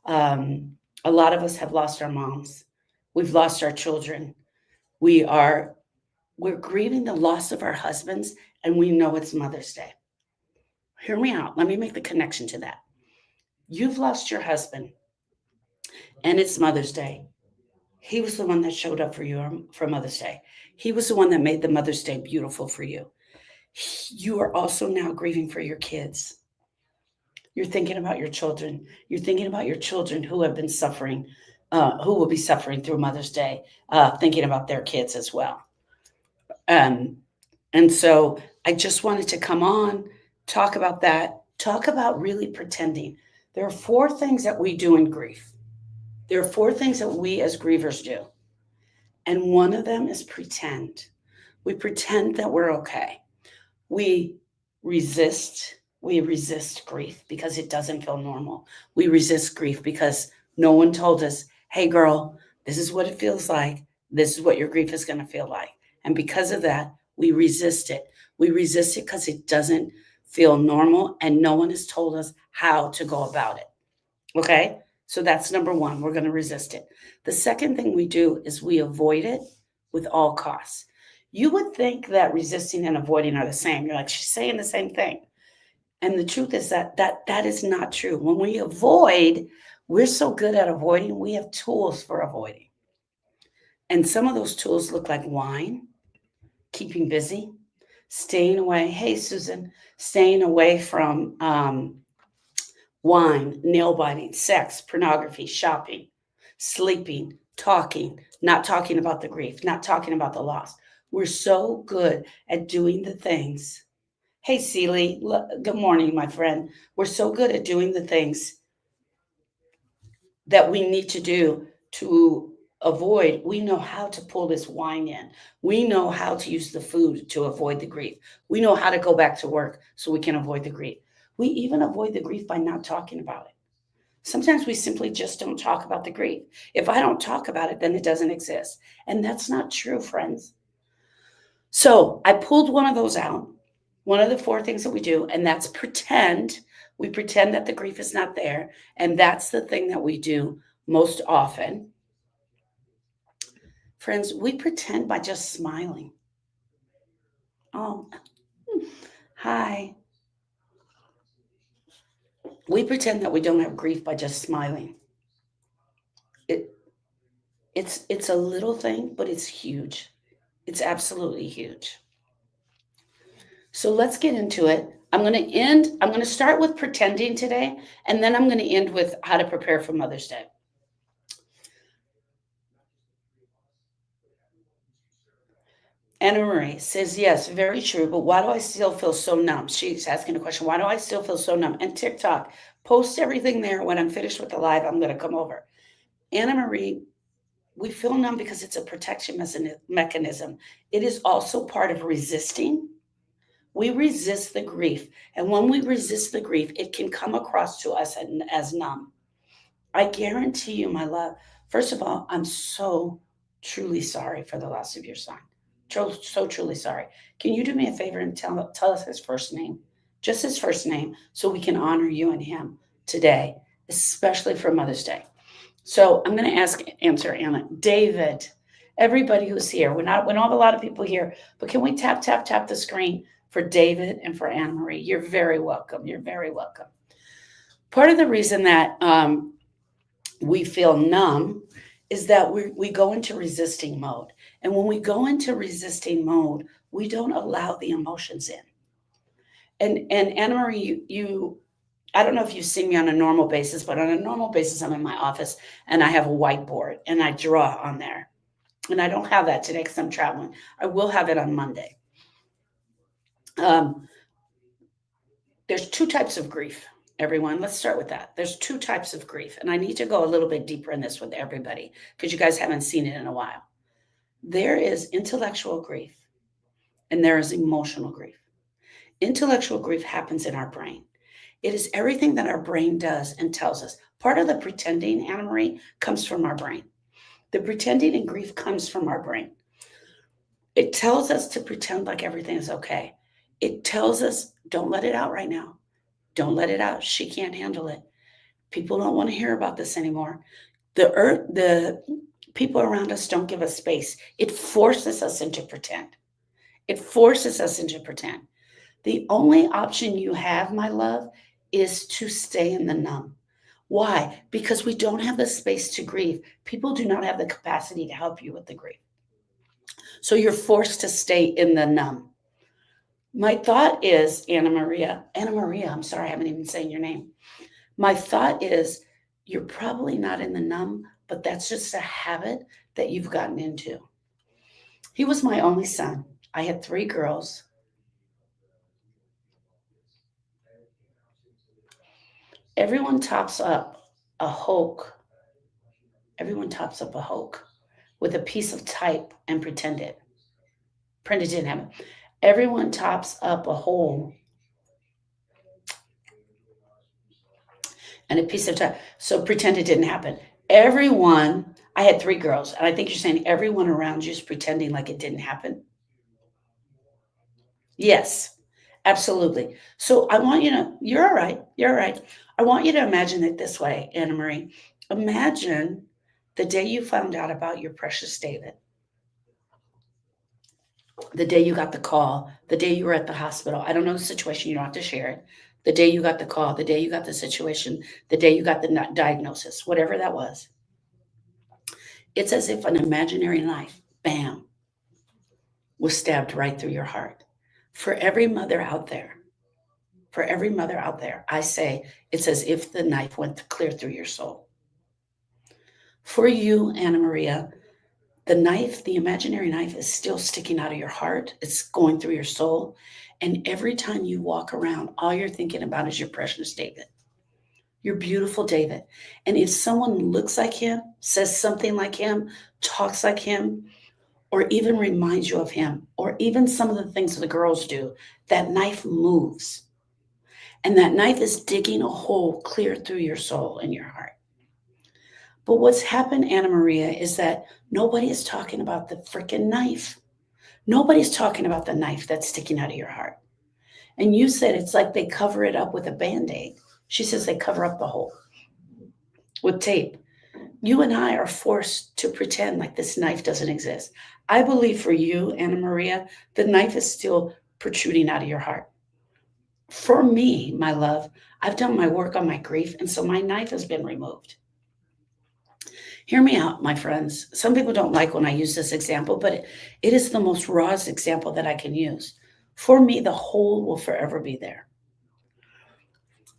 A lot of us have lost our moms. We've lost our children. We are we're grieving the loss of our husbands, and we know it's Mother's Day. Hear me out. Let me make the connection to that. You've lost your husband, and it's Mother's Day. He was the one that showed up for you for Mother's Day. He was the one that made the Mother's Day beautiful for you. You are also now grieving for your kids. You're thinking about your children. You're thinking about your children who have been suffering, who will be suffering through Mother's Day, thinking about their kids as well. Um, and so I just wanted to come on, talk about that, talk about really pretending. There are four things that we do in grief. There are four things that we as grievers do. And one of them is pretend. We pretend that we're okay. We resist. We resist grief because it doesn't feel normal. We resist grief because no one told us, hey, girl, this is what it feels like. This is what your grief is going to feel like. And because of that, we resist it. We resist it because it doesn't feel normal and no one has told us how to go about it. Okay? So that's number one. We're going to resist it. The second thing we do is we avoid it with all costs. You would think that resisting and avoiding are the same. You're like, she's saying the same thing. And the truth is that is not true. When we avoid, we're so good at avoiding, we have tools for avoiding. And some of those tools look like wine, keeping busy, staying away. Hey, Susan, staying away from wine, nail biting, sex, pornography, shopping, sleeping, talking, not talking about the grief, not talking about the loss. We're so good at doing the things. Hey, Celie, good morning, my friend. We're so good at doing the things that we need to do to avoid. We know how to pull this wine in. We know how to use the food to avoid the grief. We know how to go back to work so we can avoid the grief. We even avoid the grief by not talking about it. Sometimes we simply just don't talk about the grief. If I don't talk about it, then it doesn't exist. And that's not true, friends. So I pulled one of those out, one of the four things that we do, and that's pretend. We pretend that the grief is not there. And that's the thing that we do most often. Friends, we pretend by just smiling. Oh, hi. We pretend that we don't have grief by just smiling. It, it's a little thing, but it's huge. It's absolutely huge. So let's get into it. I'm going to start with pretending today, and then I'm going to end with how to prepare for Mother's Day. Anna Marie says, yes, very true, but why do I still feel so numb? She's asking a question. Why do I still feel so numb? And TikTok, post everything there. When I'm finished with the live, I'm going to come over. Anna Marie, we feel numb because it's a protection mechanism. It is also part of resisting. We resist the grief. And when we resist the grief, it can come across to us as numb. I guarantee you, my love, first of all, I'm so truly sorry for the loss of your son. So truly sorry. Can you do me a favor and tell us his first name? Just his first name, so we can honor you and him today, especially for Mother's Day. So I'm going to answer Anna. David, everybody who's here. We don't have a lot of people here, but can we tap the screen for David and for Anna Marie? You're very welcome. You're very welcome. Part of the reason that we feel numb is that we go into resisting mode. And when we go into resisting mode, we don't allow the emotions in. And Anna Marie, you I don't know if you see me on a normal basis, but on a normal basis, I'm in my office and I have a whiteboard and I draw on there. And I don't have that today because I'm traveling. I will have it on Monday. Um, there's two types of grief, everyone. Let's start with that. There's two types of grief. And I need to go a little bit deeper in this with everybody because you guys haven't seen it in a while. There is intellectual grief and there is emotional grief. Intellectual grief happens in our brain. It is everything that our brain does and tells us. Part of the pretending, Anna Marie, comes from our brain. The pretending and grief comes from our brain. It tells us to pretend like everything is okay. It tells us, don't let it out right now. Don't let it out. She can't handle it. People don't want to hear about this anymore. The people around us don't give us space. It forces us into pretend. It forces us into pretend. The only option you have, my love, is to stay in the numb. Why? Because we don't have the space to grieve. People do not have the capacity to help you with the grief. So you're forced to stay in the numb. My thought is, Anna Maria, I'm sorry, I haven't even said your name. My thought is, you're probably not in the numb, but that's just a habit that you've gotten into. He was my only son. I had 3 girls. Everyone tops up a Hulk. Everyone tops up a Hulk with a piece of type and pretend it. Brenda didn't have it. Everyone tops up a hole and a piece of type. So pretend it didn't happen. Everyone, I had 3 girls, and I think you're saying everyone around you is pretending like it didn't happen. Yes, absolutely. So I want you to, you're all right. You're all right. I want you to imagine it this way, Anna Marie. Imagine the day you found out about your precious David, the day you got the call, the day you were at the hospital. I don't know the situation. You don't have to share it. The day you got the call, the day you got the situation, the day you got the diagnosis, whatever that was. It's as if an imaginary knife, bam, was stabbed right through your heart. For every mother out there, I say it's as if the knife went clear through your soul. For you, Anna Maria, the knife, the imaginary knife, is still sticking out of your heart. It's going through your soul. And every time you walk around, all you're thinking about is your precious David, your beautiful David. And if someone looks like him, says something like him, talks like him, or even reminds you of him, or even some of the things the girls do, that knife moves. And that knife is digging a hole clear through your soul and your heart. But what's happened, Anna Maria, is that nobody is talking about the freaking knife. Nobody's talking about the knife that's sticking out of your heart. And you said it's like they cover it up with a Band-Aid. She says they cover up the hole with tape. You and I are forced to pretend like this knife doesn't exist. I believe for you, Anna Maria, the knife is still protruding out of your heart. For me, my love, I've done my work on my grief, and so my knife has been removed. Hear me out, my friends. Some people don't like when I use this example, but it is the most rawest example that I can use. For me, the hole will forever be there.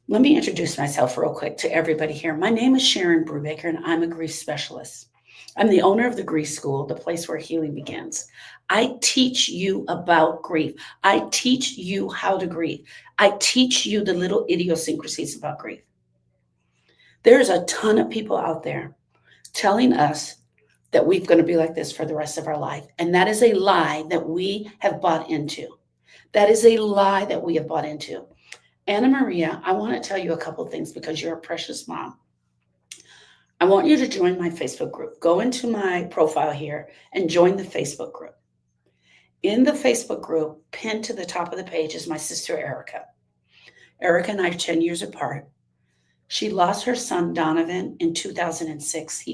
Let me introduce myself real quick to everybody here. My name is Sharon Brubaker, and I'm a grief specialist. I'm the owner of the Grief School, the place where healing begins. I teach you about grief. I teach you how to grieve. I teach you the little idiosyncrasies about grief. There's a ton of people out there telling us that we're going to be like this for the rest of our life. And that is a lie that we have bought into. That is a lie that we have bought into. Anna Maria, I want to tell you a couple things because you're a precious mom. I want you to join my Facebook group. Go into my profile here and join the Facebook group. In the Facebook group, pinned to the top of the page is my sister, Erica. Erica and I are 10 years apart. She lost her son, Donovan, in 2006.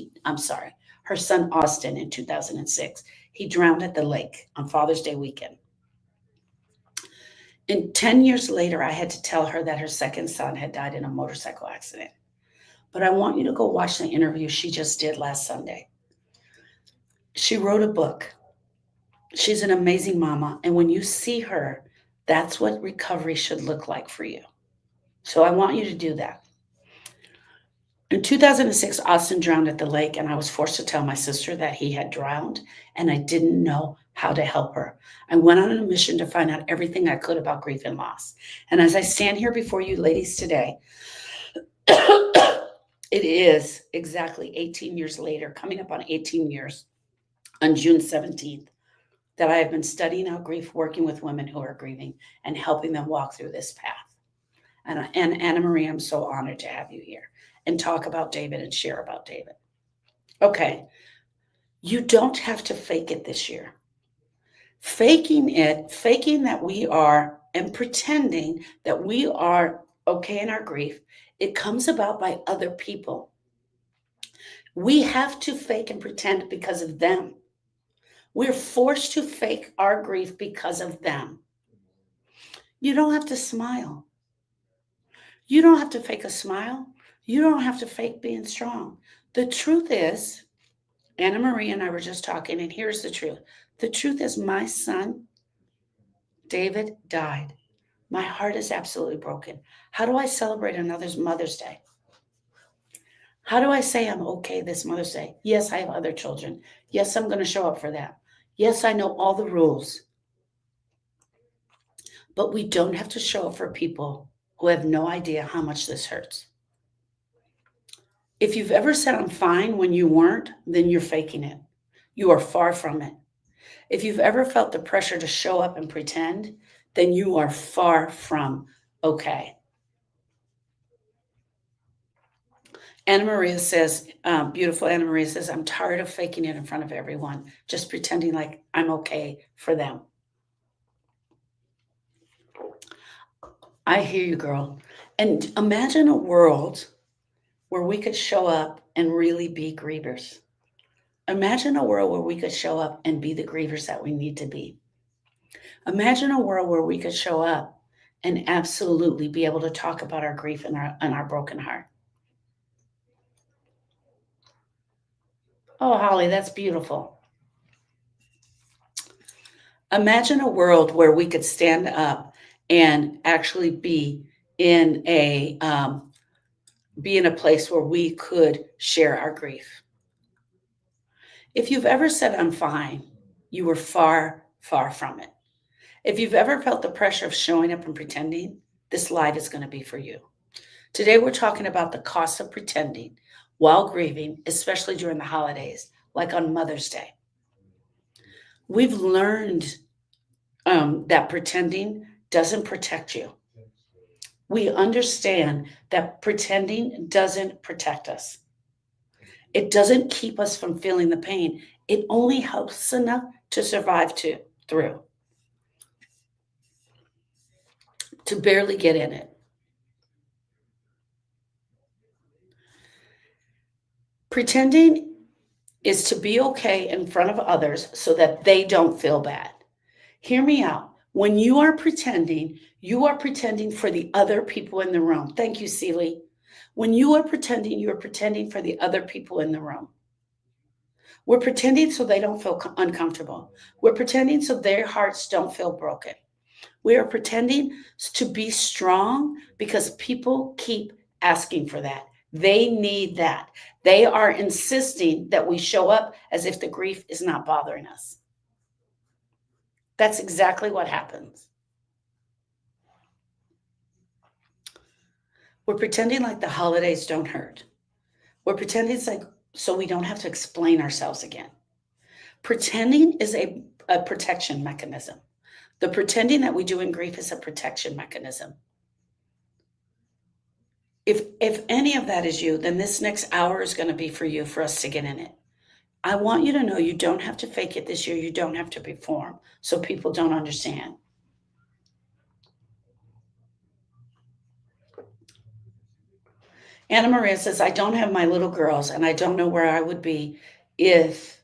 Her son, Austin, in 2006. He drowned at the lake on Father's Day weekend. And 10 years later, I had to tell her that her second son had died in a motorcycle accident. But I want you to go watch the interview she just did last Sunday. She wrote a book. She's an amazing mama. And when you see her, that's what recovery should look like for you. So I want you to do that. In 2006, Austin drowned at the lake, and I was forced to tell my sister that he had drowned, and I didn't know how to help her. I went on a mission to find out everything I could about grief and loss. And as I stand here before you ladies today, it is exactly 18 years later, coming up on 18 years, on June 17th, that I have been studying out grief, working with women who are grieving, and helping them walk through this path. And Anna Marie, I'm so honored to have you here and talk about David and share about David. Okay, you don't have to fake it this year. Faking that we are, and pretending that we are okay in our grief It comes about by other people. We have to fake and pretend because of them. We're forced to fake our grief because of them. You don't have to smile. You don't have to fake a smile. You don't have to fake being strong. The truth is, Anna Marie and I were just talking, and here's the truth. The truth is, my son, David, died. My heart is absolutely broken. How do I celebrate another's Mother's Day? How do I say I'm okay this Mother's Day? Yes, I have other children. Yes, I'm going to show up for that. Yes, I know all the rules. But we don't have to show up for people who have no idea how much this hurts. If you've ever said I'm fine when you weren't, then you're faking it. You are far from it. If you've ever felt the pressure to show up and pretend, then you are far from okay. Anna Maria says, beautiful Anna Maria says, I'm tired of faking it in front of everyone, just pretending like I'm okay for them. I hear you, girl. And imagine a world where we could show up and really be grievers. Imagine a world where we could show up and be the grievers that we need to be. Imagine a world where we could show up and absolutely be able to talk about our grief and our broken heart. Oh, Holly, that's beautiful. Imagine a world where we could stand up and actually be in a place where we could share our grief. If you've ever said I'm fine, you were far, far from it. If you've ever felt the pressure of showing up and pretending, this live is going to be for you. Today, we're talking about the cost of pretending while grieving, especially during the holidays, like on Mother's Day. We've learned that pretending doesn't protect you. We understand that pretending doesn't protect us. It doesn't keep us from feeling the pain. It only helps us enough to survive through, to barely get in it. Pretending is to be okay in front of others so that they don't feel bad. Hear me out. When you are pretending for the other people in the room. Thank you, Celie. When you are pretending for the other people in the room. We're pretending so they don't feel uncomfortable. We're pretending so their hearts don't feel broken. We are pretending to be strong because people keep asking for that. They need that. They are insisting that we show up as if the grief is not bothering us. That's exactly what happens. We're pretending like the holidays don't hurt. We're pretending it's like so we don't have to explain ourselves again. Pretending is a protection mechanism. The pretending that we do in grief is a protection mechanism. If any of that is you, then this next hour is going to be for you, for us to get in it. I want you to know you don't have to fake it this year. You don't have to perform so people don't understand. Anna Maria says, I don't have my little girls and I don't know where I would be if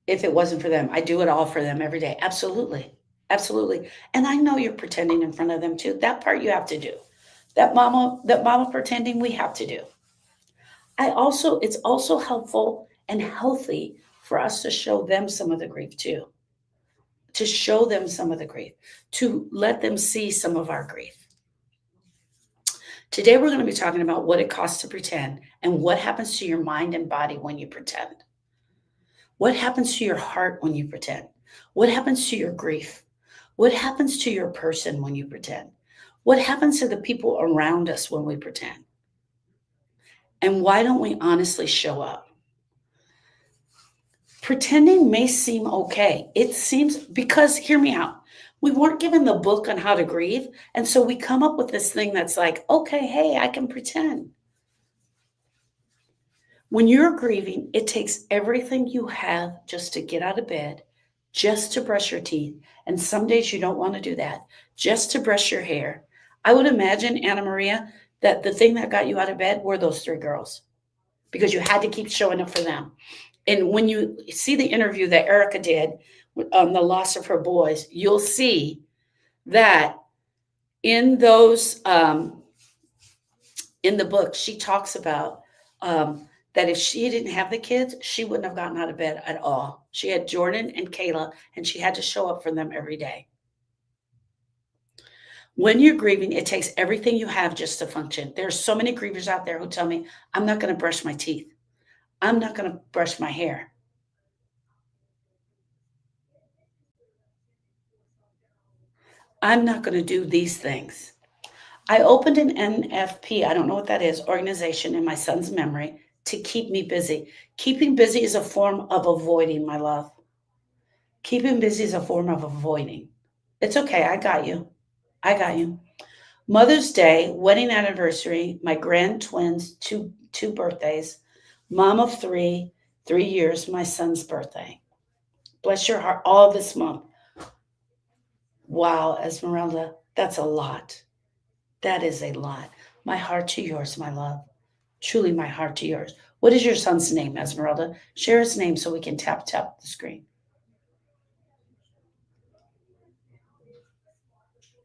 it wasn't for them. I do it all for them every day. Absolutely. Absolutely. And I know you're pretending in front of them too. That part you have to do. That mama pretending we have to do. It's also helpful and healthy for us to show them some of the grief too. To show them some of the grief, to let them see some of our grief. Today, we're going to be talking about what it costs to pretend and what happens to your mind and body when you pretend. What happens to your heart when you pretend? What happens to your grief? What happens to your person when you pretend? What happens to the people around us when we pretend? And why don't we honestly show up? Pretending may seem okay. It seems, because hear me out. We weren't given the book on how to grieve. And so we come up with this thing that's like, okay, hey, I can pretend. When you're grieving, it takes everything you have just to get out of bed, just to brush your teeth. And some days you don't want to do that, just to brush your hair. I would imagine, Anna Maria, that the thing that got you out of bed were those 3 girls because you had to keep showing up for them. And when you see the interview that Erica did on the loss of her boys, you'll see that in those in the book, she talks about that if she didn't have the kids, she wouldn't have gotten out of bed at all. She had Jordan and Kayla, and she had to show up for them every day. When you're grieving, it takes everything you have just to function. There's so many grievers out there who tell me, I'm not going to brush my teeth. I'm not going to brush my hair. I'm not going to do these things. I opened an NFP, I don't know what that is, organization in my son's memory to keep me busy. Keeping busy is a form of avoiding, my love. Keeping busy is a form of avoiding. It's okay. I got you. I got you. Mother's Day, wedding anniversary, my grand twins, two birthdays, mom of 3 years, my son's birthday. Bless your heart, all this month. Wow, Esmeralda, that's a lot. That is a lot. My heart to yours, my love. Truly, my heart to yours. What is your son's name, Esmeralda? Share his name so we can tap the screen.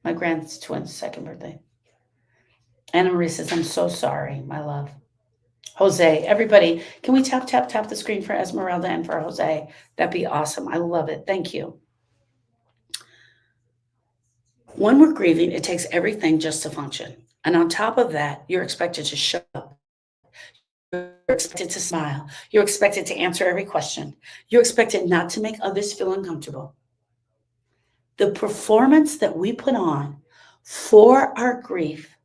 My grand twin's second birthday. Anna Marie says, I'm so sorry, my love. Jose, everybody, can we tap the screen for Esmeralda and for Jose? That'd be awesome. I love it. Thank you. When we're grieving, it takes everything just to function. And on top of that, you're expected to show up. You're expected to smile. You're expected to answer every question. You're expected not to make others feel uncomfortable. The performance that we put on for our grief,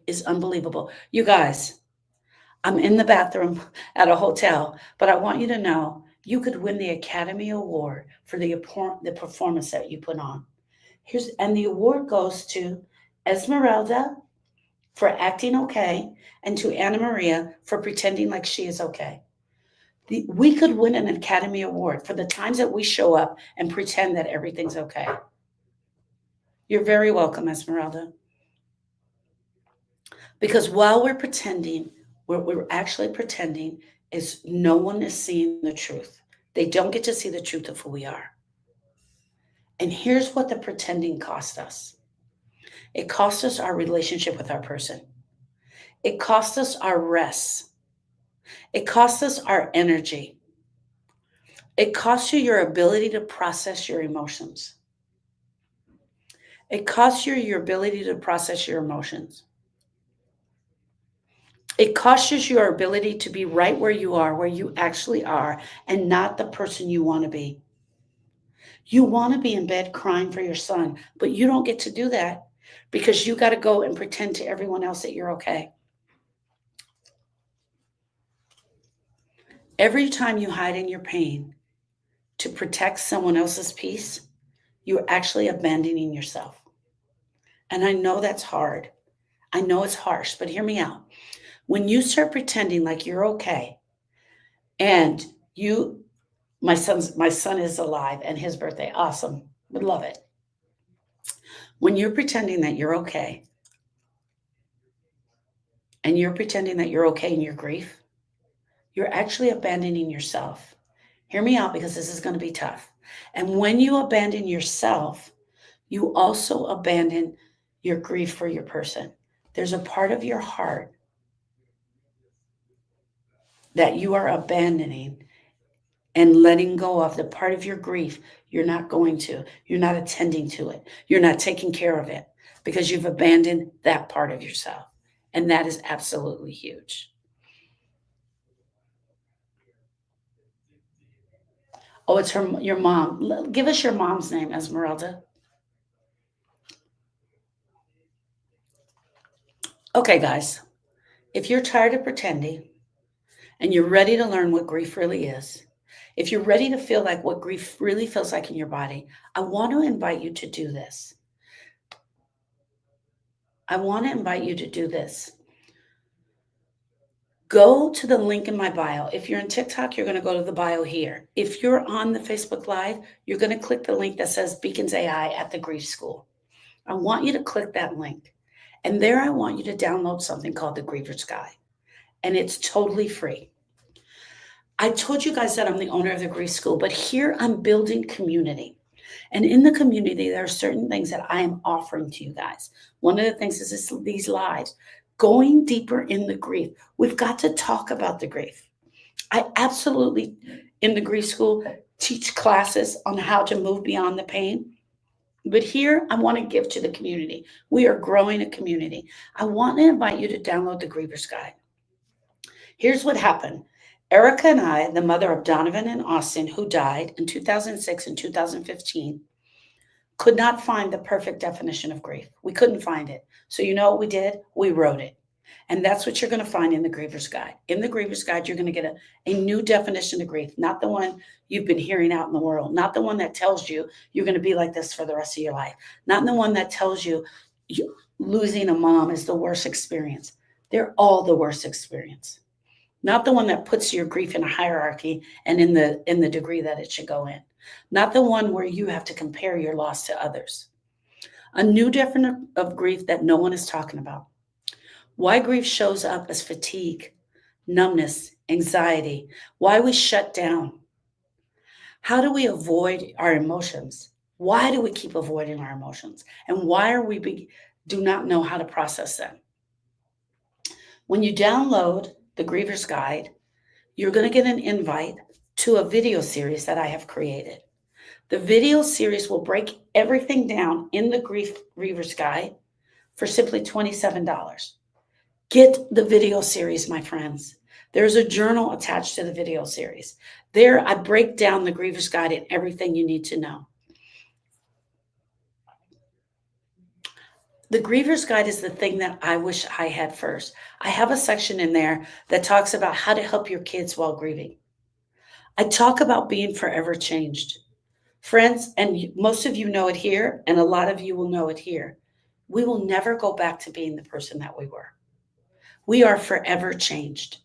is unbelievable. You guys, I'm in the bathroom at a hotel, but I want you to know you could win the Academy Award for the performance that you put on. And the award goes to Esmeralda for acting okay, and to Anna Maria for pretending like she is okay. We could win an Academy Award for the times that we show up and pretend that everything's okay. You're very welcome, Esmeralda. Because while we're pretending, what we're actually pretending is no one is seeing the truth. They don't get to see the truth of who we are. And here's what the pretending cost us. It cost us our relationship with our person. It cost us our rest. It cost us our energy. It costs you your ability to process your emotions. It costs you your ability to process your emotions. It costs you your ability to be right where you are, where you actually are, and not the person you want to be. You want to be in bed crying for your son, but you don't get to do that because you got to go and pretend to everyone else that you're okay. Every time you hide in your pain to protect someone else's peace, you're actually abandoning yourself. And I know that's hard. I know it's harsh, but hear me out. When you start pretending like you're okay, and my son is alive and his birthday, awesome, would love it. When you're pretending that you're okay, and you're pretending that you're okay in your grief, you're actually abandoning yourself. Hear me out because this is going to be tough. And when you abandon yourself, you also abandon your grief for your person. There's a part of your heart that you are abandoning and letting go of, the part of your grief you're not attending to it. You're not taking care of it because you've abandoned that part of yourself. And that is absolutely huge. Oh, it's your mom. Give us your mom's name, Esmeralda. Okay, guys, if you're tired of pretending and you're ready to learn what grief really is, if you're ready to feel like what grief really feels like in your body, I want to invite you to do this. Go to the link in my bio. If you're in TikTok, you're going to go to the bio here. If you're on the Facebook Live, you're going to click the link that says Beacons AI at the Grief School. I want you to click that link. And there I want you to download something called the Griever's Guide. And it's totally free. I told you guys that I'm the owner of the Grief School, but here I'm building community. And in the community, there are certain things that I am offering to you guys. One of the things is these lives, going deeper in the grief. We've got to talk about the grief. I absolutely, in the Grief School, teach classes on how to move beyond the pain. But here, I want to give to the community. We are growing a community. I want to invite you to download the Griever's Guide. Here's what happened. Erica and I, the mother of Donovan and Austin, who died in 2006 and 2015, could not find the perfect definition of grief. We couldn't find it. So you know what we did? We wrote it. And that's what you're going to find in the Griever's Guide. In the Griever's Guide, you're going to get a new definition of grief, not the one you've been hearing out in the world, not the one that tells you you're going to be like this for the rest of your life, not the one that tells you losing a mom is the worst experience. They're all the worst experience. Not the one that puts your grief in a hierarchy and in the degree that it should go in. Not the one where you have to compare your loss to others. A new definition of grief that no one is talking about. Why grief shows up as fatigue, numbness, anxiety, why we shut down. How do we avoid our emotions? Why do we keep avoiding our emotions? And why are we do not know how to process them? When you download the Griever's Guide, you're going to get an invite to a video series that I have created. The video series will break everything down in the Griever's Guide for simply $27. Get the video series, my friends. There's a journal attached to the video series. There, I break down the Griever's Guide and everything you need to know. The Griever's Guide is the thing that I wish I had first. I have a section in there that talks about how to help your kids while grieving. I talk about being forever changed. Friends, and most of you know it here, and a lot of you will know it here. We will never go back to being the person that we were. We are forever changed.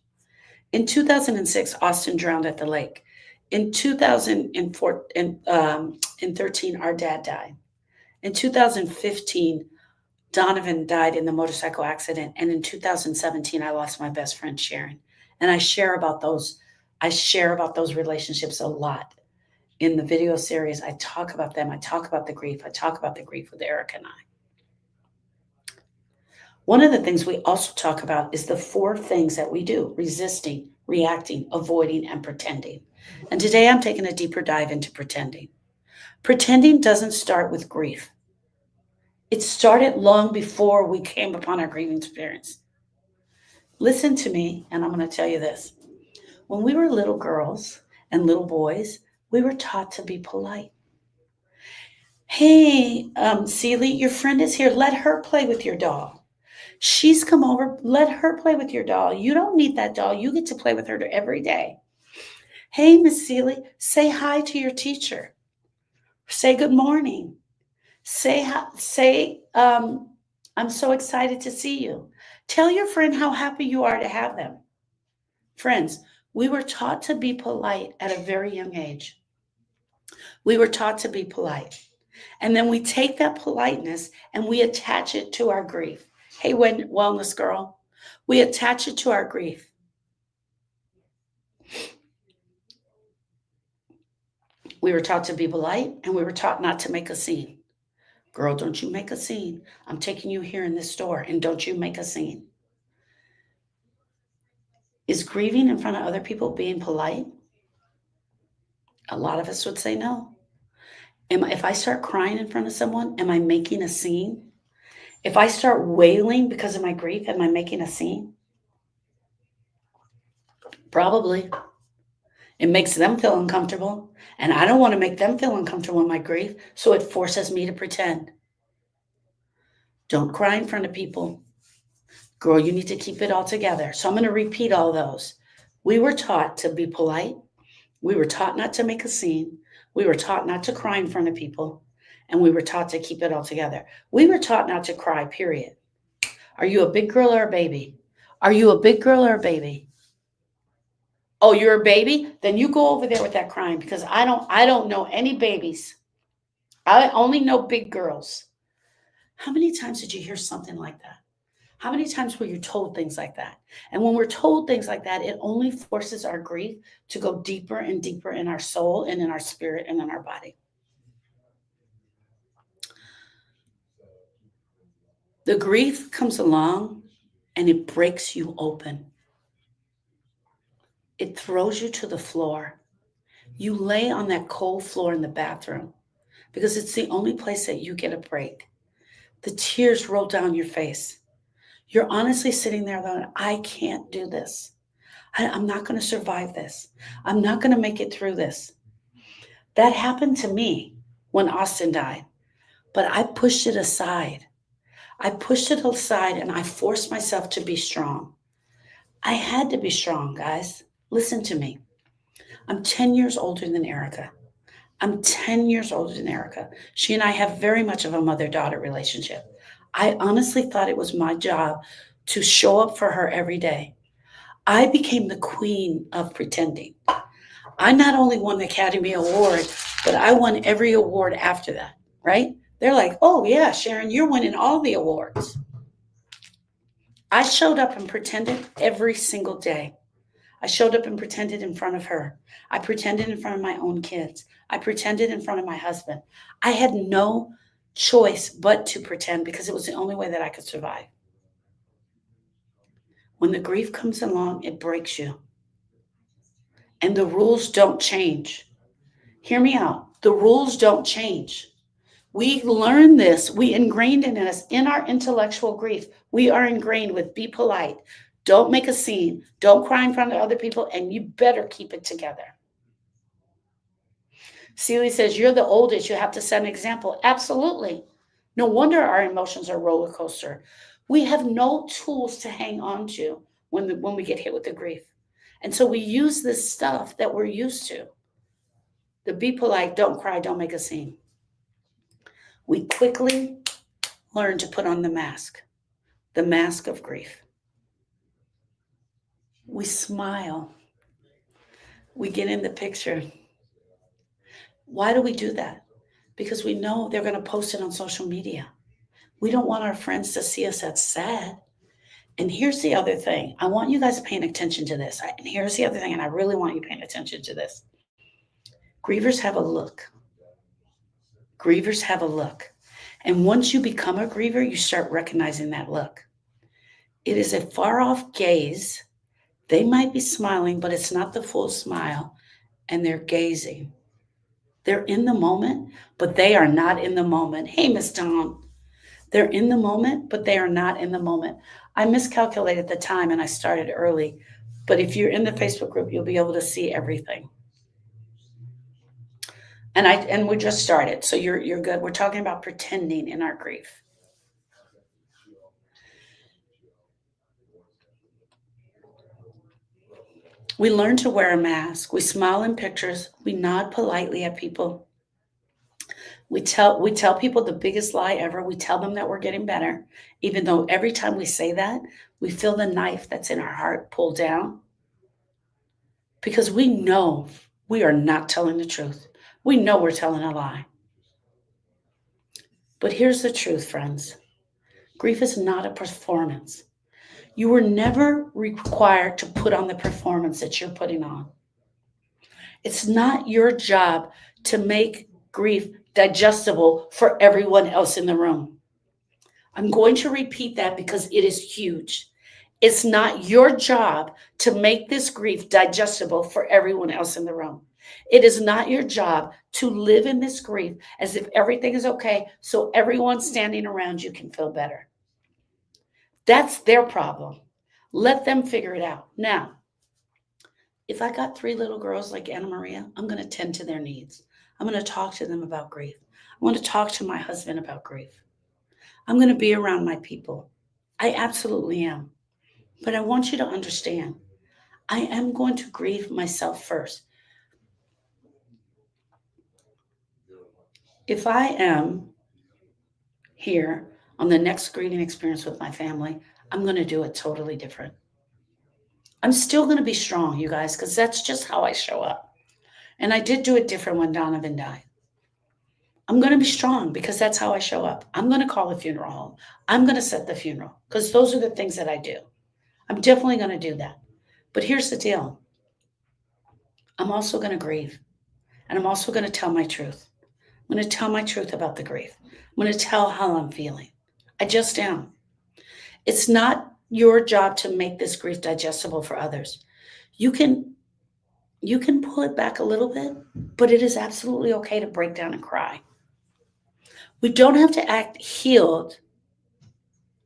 In 2006, Austin drowned at the lake. In 2013, our dad died. In 2015, Donovan died in the motorcycle accident. And in 2017, I lost my best friend, Sharon. And I share about those relationships a lot. In the video series, I talk about them. I talk about the grief. I talk about the grief with Erica and I. One of the things we also talk about is the 4 things that we do: resisting, reacting, avoiding, and pretending. And today I'm taking a deeper dive into pretending. Pretending doesn't start with grief. It started long before we came upon our grieving experience. Listen to me, and I'm going to tell you this. When we were little girls and little boys, we were taught to be polite. Hey, Celie, your friend is here. Let her play with your doll. She's come over. Let her play with your doll. You don't need that doll. You get to play with her every day. Hey, Miss Celie, say hi to your teacher. Say good morning. Say, I'm so excited to see you. Tell your friend how happy you are to have them. Friends, we were taught to be polite at a very young age. We were taught to be polite. And then we take that politeness and we attach it to our grief. Hey, wellness girl, we attach it to our grief. We were taught to be polite and we were taught not to make a scene. Girl, don't you make a scene. I'm taking you here in this store and don't you make a scene. Is grieving in front of other people being polite? A lot of us would say no. If I start crying in front of someone, am I making a scene? If I start wailing because of my grief, am I making a scene? Probably. It makes them feel uncomfortable. And I don't want to make them feel uncomfortable in my grief, so it forces me to pretend. Don't cry in front of people. Girl, you need to keep it all together. So I'm going to repeat all those. We were taught to be polite. We were taught not to make a scene. We were taught not to cry in front of people. And we were taught to keep it all together. We were taught not to cry, period. Are you a big girl or a baby? Are you a big girl or a baby? Oh, you're a baby? Then you go over there with that crying, because I don't know any babies. I only know big girls. How many times did you hear something like that? How many times were you told things like that? And when we're told things like that, it only forces our grief to go deeper and deeper in our soul and in our spirit and in our body. The grief comes along and it breaks you open. It throws you to the floor. You lay on that cold floor in the bathroom because it's the only place that you get a break. The tears roll down your face. You're honestly sitting there going, I can't do this. I'm not going to survive this. I'm not going to make it through this. That happened to me when Austin died, but I pushed it aside. I pushed it aside and I forced myself to be strong. I had to be strong, guys. Listen to me. I'm 10 years older than Erica. I'm 10 years older than Erica. She and I have very much of a mother-daughter relationship. I honestly thought it was my job to show up for her every day. I became the queen of pretending. I not only won the Academy Award, but I won every award after that, right? They're like, oh, yeah, Sharon, you're winning all the awards. I showed up and pretended every single day. I showed up and pretended in front of her. I pretended in front of my own kids. I pretended in front of my husband. I had no choice but to pretend because it was the only way that I could survive. When the grief comes along, it breaks you. And the rules don't change. Hear me out. The rules don't change. We learn this. We ingrained in us in our intellectual grief. We are ingrained with be polite. Don't make a scene. Don't cry in front of other people. And you better keep it together. Celie says, you're the oldest. You have to set an example. Absolutely. No wonder our emotions are roller coaster. We have no tools to hang on to when we get hit with the grief. And so we use this stuff that we're used to. The be polite, don't cry, don't make a scene. We quickly learn to put on the mask of grief. We smile. We get in the picture. Why do we do that? Because we know they're going to post it on social media. We don't want our friends to see us that sad. And here's the other thing. I want you guys paying attention to this. And here's the other thing, and I really want you paying attention to this. Grievers have a look. Grievers have a look. And once you become a griever, you start recognizing that look. It is a far-off gaze. They might be smiling, but it's not the full smile. And they're gazing. They're in the moment, but they are not in the moment. Hey, Miss Tom. They're in the moment, but they are not in the moment. I miscalculated the time and I started early. But if you're in the Facebook group, you'll be able to see everything. And we just started, so you're good. We're talking about pretending in our grief. We learn to wear a mask. We smile in pictures. We nod politely at people. We tell people the biggest lie ever. We tell them that we're getting better, even though every time we say that, we feel the knife that's in our heart pull down. Because we know we are not telling the truth. We know we're telling a lie. But here's the truth, friends. Grief is not a performance. You were never required to put on the performance that you're putting on. It's not your job to make grief digestible for everyone else in the room. I'm going to repeat that because it is huge. It's not your job to make this grief digestible for everyone else in the room. It is not your job to live in this grief as if everything is okay, so everyone standing around you can feel better. That's their problem. Let them figure it out. Now, if I got 3 little girls like Anna Maria, I'm going to tend to their needs. I'm going to talk to them about grief. I want to talk to my husband about grief. I'm going to be around my people. I absolutely am. But I want you to understand, I am going to grieve myself first. If I am here on the next grieving experience with my family, I'm going to do it totally different. I'm still going to be strong, you guys, because that's just how I show up. And I did do it different when Donovan died. I'm going to be strong because that's how I show up. I'm going to call a funeral home. I'm going to set the funeral because those are the things that I do. I'm definitely going to do that. But here's the deal. I'm also going to grieve. And I'm also going to tell my truth. I'm going to tell my truth about the grief. I'm going to tell how I'm feeling. I just am. It's not your job to make this grief digestible for others. You can pull it back a little bit, but it is absolutely okay to break down and cry. We don't have to act healed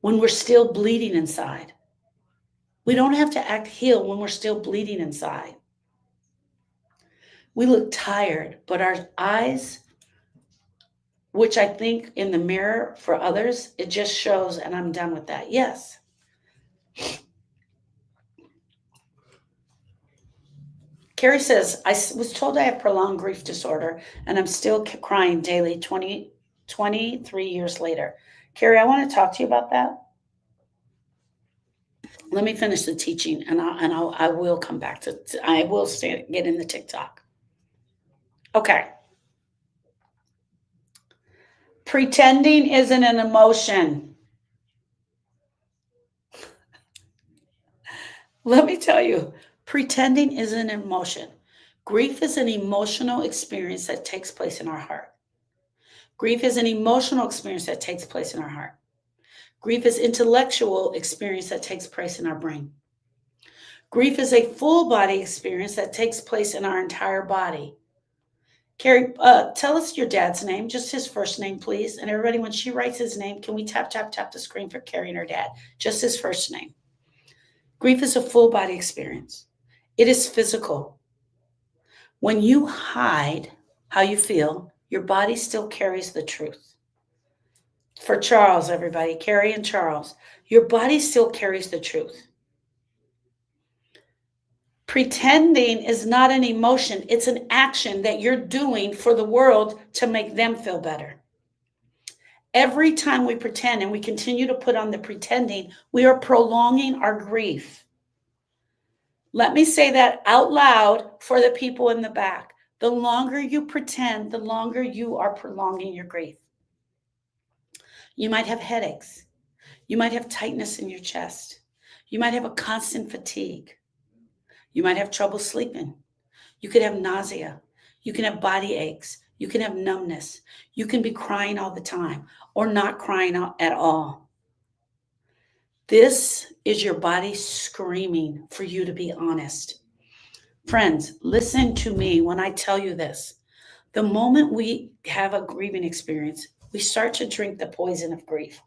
when we're still bleeding inside. We don't have to act healed when we're still bleeding inside. We look tired, but our eyes, which I think in the mirror for others, it just shows, and I'm done with that. Yes. Carrie says, I was told I have prolonged grief disorder, and I'm still crying daily 23 years later. Carrie, I want to talk to you about that. Let me finish the teaching, and I will come back to. I will get in the TikTok. Okay. Pretending isn't an emotion. Let me tell you, pretending isn't an emotion. Grief is an emotional experience that takes place in our heart. Grief is an emotional experience that takes place in our heart. Grief is intellectual experience that takes place in our brain. Grief is a full body experience that takes place in our entire body. Carrie, tell us your dad's name, just his first name, please. And everybody, when she writes his name, can we tap the screen for Carrie and her dad? Just his first name. Grief is a full body experience. It is physical. When you hide how you feel, your body still carries the truth. For Charles, everybody, Carrie and Charles, your body still carries the truth. Pretending is not an emotion. It's an action that you're doing for the world to make them feel better. Every time we pretend and we continue to put on the pretending, we are prolonging our grief. Let me say that out loud for the people in the back. The longer you pretend, the longer you are prolonging your grief. You might have headaches. You might have tightness in your chest. You might have a constant fatigue. You might have trouble sleeping. You could have nausea. You can have body aches. You can have numbness. You can be crying all the time or not crying at all. This is your body screaming for you to be honest. Friends, listen to me when I tell you this. The moment we have a grieving experience, we start to drink the poison of grief.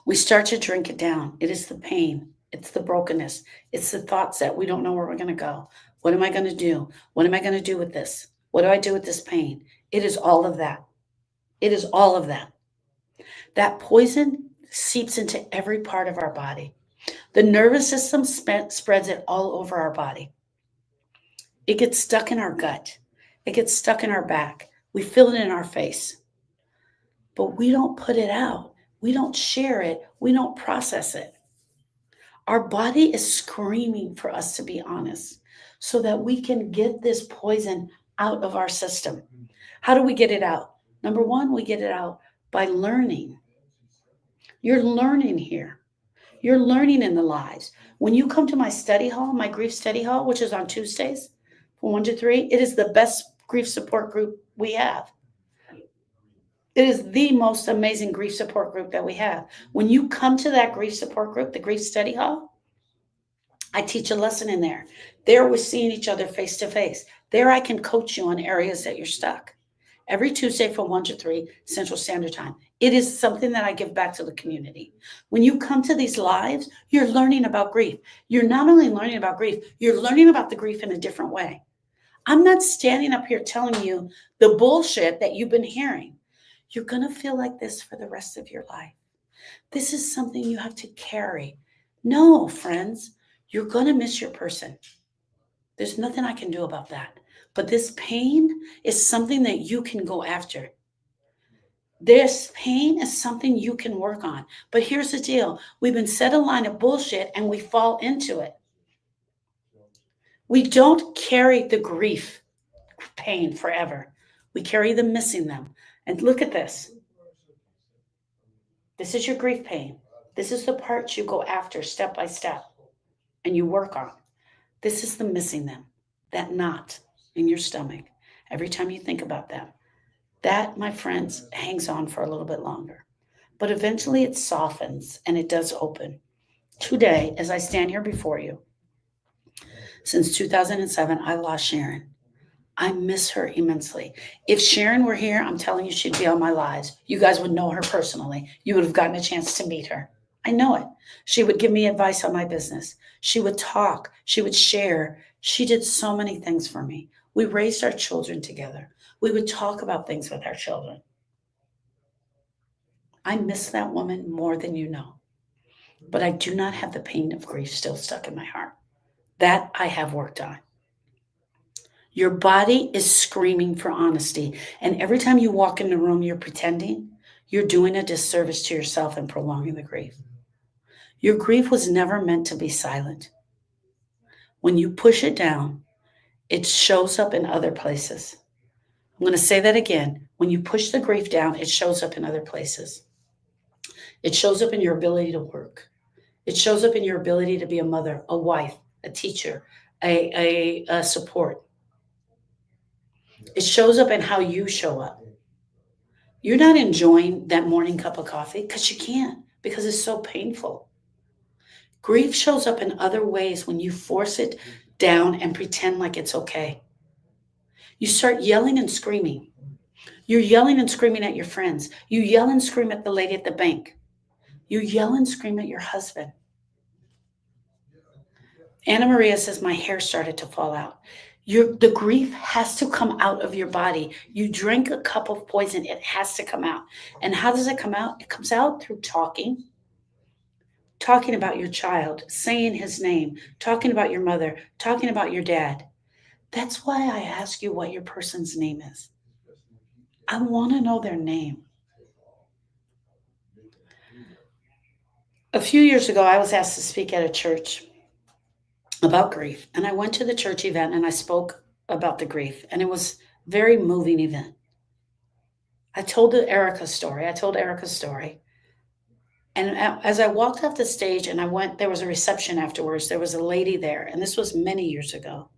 We start to drink it down. It is the pain. It's the brokenness. It's the thoughts that we don't know where we're going to go. What am I going to do? What am I going to do with this? What do I do with this pain? It is all of that. It is all of that. That poison seeps into every part of our body. The nervous system spreads it all over our body. It gets stuck in our gut. It gets stuck in our back. We feel it in our face. But we don't put it out. We don't share it. We don't process it. Our body is screaming for us to be honest so that we can get this poison out of our system. How do we get it out? Number one, we get it out by learning. You're learning here. You're learning in the lives. When you come to my study hall, my grief study hall, which is on Tuesdays from 1 to 3, it is the best grief support group we have. It is the most amazing grief support group that we have. When you come to that grief support group, the grief study hall, I teach a lesson in there. There we're seeing each other face to face. There I can coach you on areas that you're stuck. Every Tuesday from 1 to 3 Central Standard Time. It is something that I give back to the community. When you come to these lives, you're learning about grief. You're not only learning about grief, you're learning about the grief in a different way. I'm not standing up here telling you the bullshit that you've been hearing. You're going to feel like this for the rest of your life. This is something you have to carry. No, friends, you're going to miss your person. There's nothing I can do about that. But this pain is something that you can go after. This pain is something you can work on. But here's the deal. We've been set a line of bullshit and we fall into it. We don't carry the grief. pain forever. We carry them missing them. And look at this. This is your grief pain. This is the part you go after step by step and you work on. This is the missing them, that knot in your stomach. Every time you think about that, that, my friends, hangs on for a little bit longer. But eventually it softens and it does open. Today, as I stand here before you, since 2007, I lost Sharon. I miss her immensely. If Sharon were here, I'm telling you, she'd be on my lives. You guys would know her personally. You would have gotten a chance to meet her. I know it. She would give me advice on my business. She would talk. She would share. She did so many things for me. We raised our children together. We would talk about things with our children. I miss that woman more than you know. But I do not have the pain of grief still stuck in my heart. That I have worked on. Your body is screaming for honesty. And every time you walk in the room, you're pretending, you're doing a disservice to yourself and prolonging the grief. Your grief was never meant to be silent. When you push it down, it shows up in other places. I'm going to say that again. When you push the grief down, it shows up in other places. It shows up in your ability to work. It shows up in your ability to be a mother, a wife, a teacher, a support. It shows up in how you show up. You're not enjoying that morning cup of coffee because you can't, because it's so painful. Grief shows up in other ways when you force it down and pretend like it's okay. You start yelling and screaming. You're yelling and screaming at your friends. You yell and scream at the lady at the bank. You yell and scream at your husband. Anna Maria says, my hair started to fall out. The grief has to come out of your body. You drink a cup of poison, it has to come out. And how does it come out? It comes out through talking about your child, saying his name, talking about your mother, talking about your dad. That's why I ask you what your person's name is. I want to know their name. A few years ago, I was asked to speak at a church about grief. And I went to the church event and I spoke about the grief. And it was a very moving event. I told Erica's story. And as I walked off the stage and there was a reception afterwards. There was a lady there. And this was many years ago.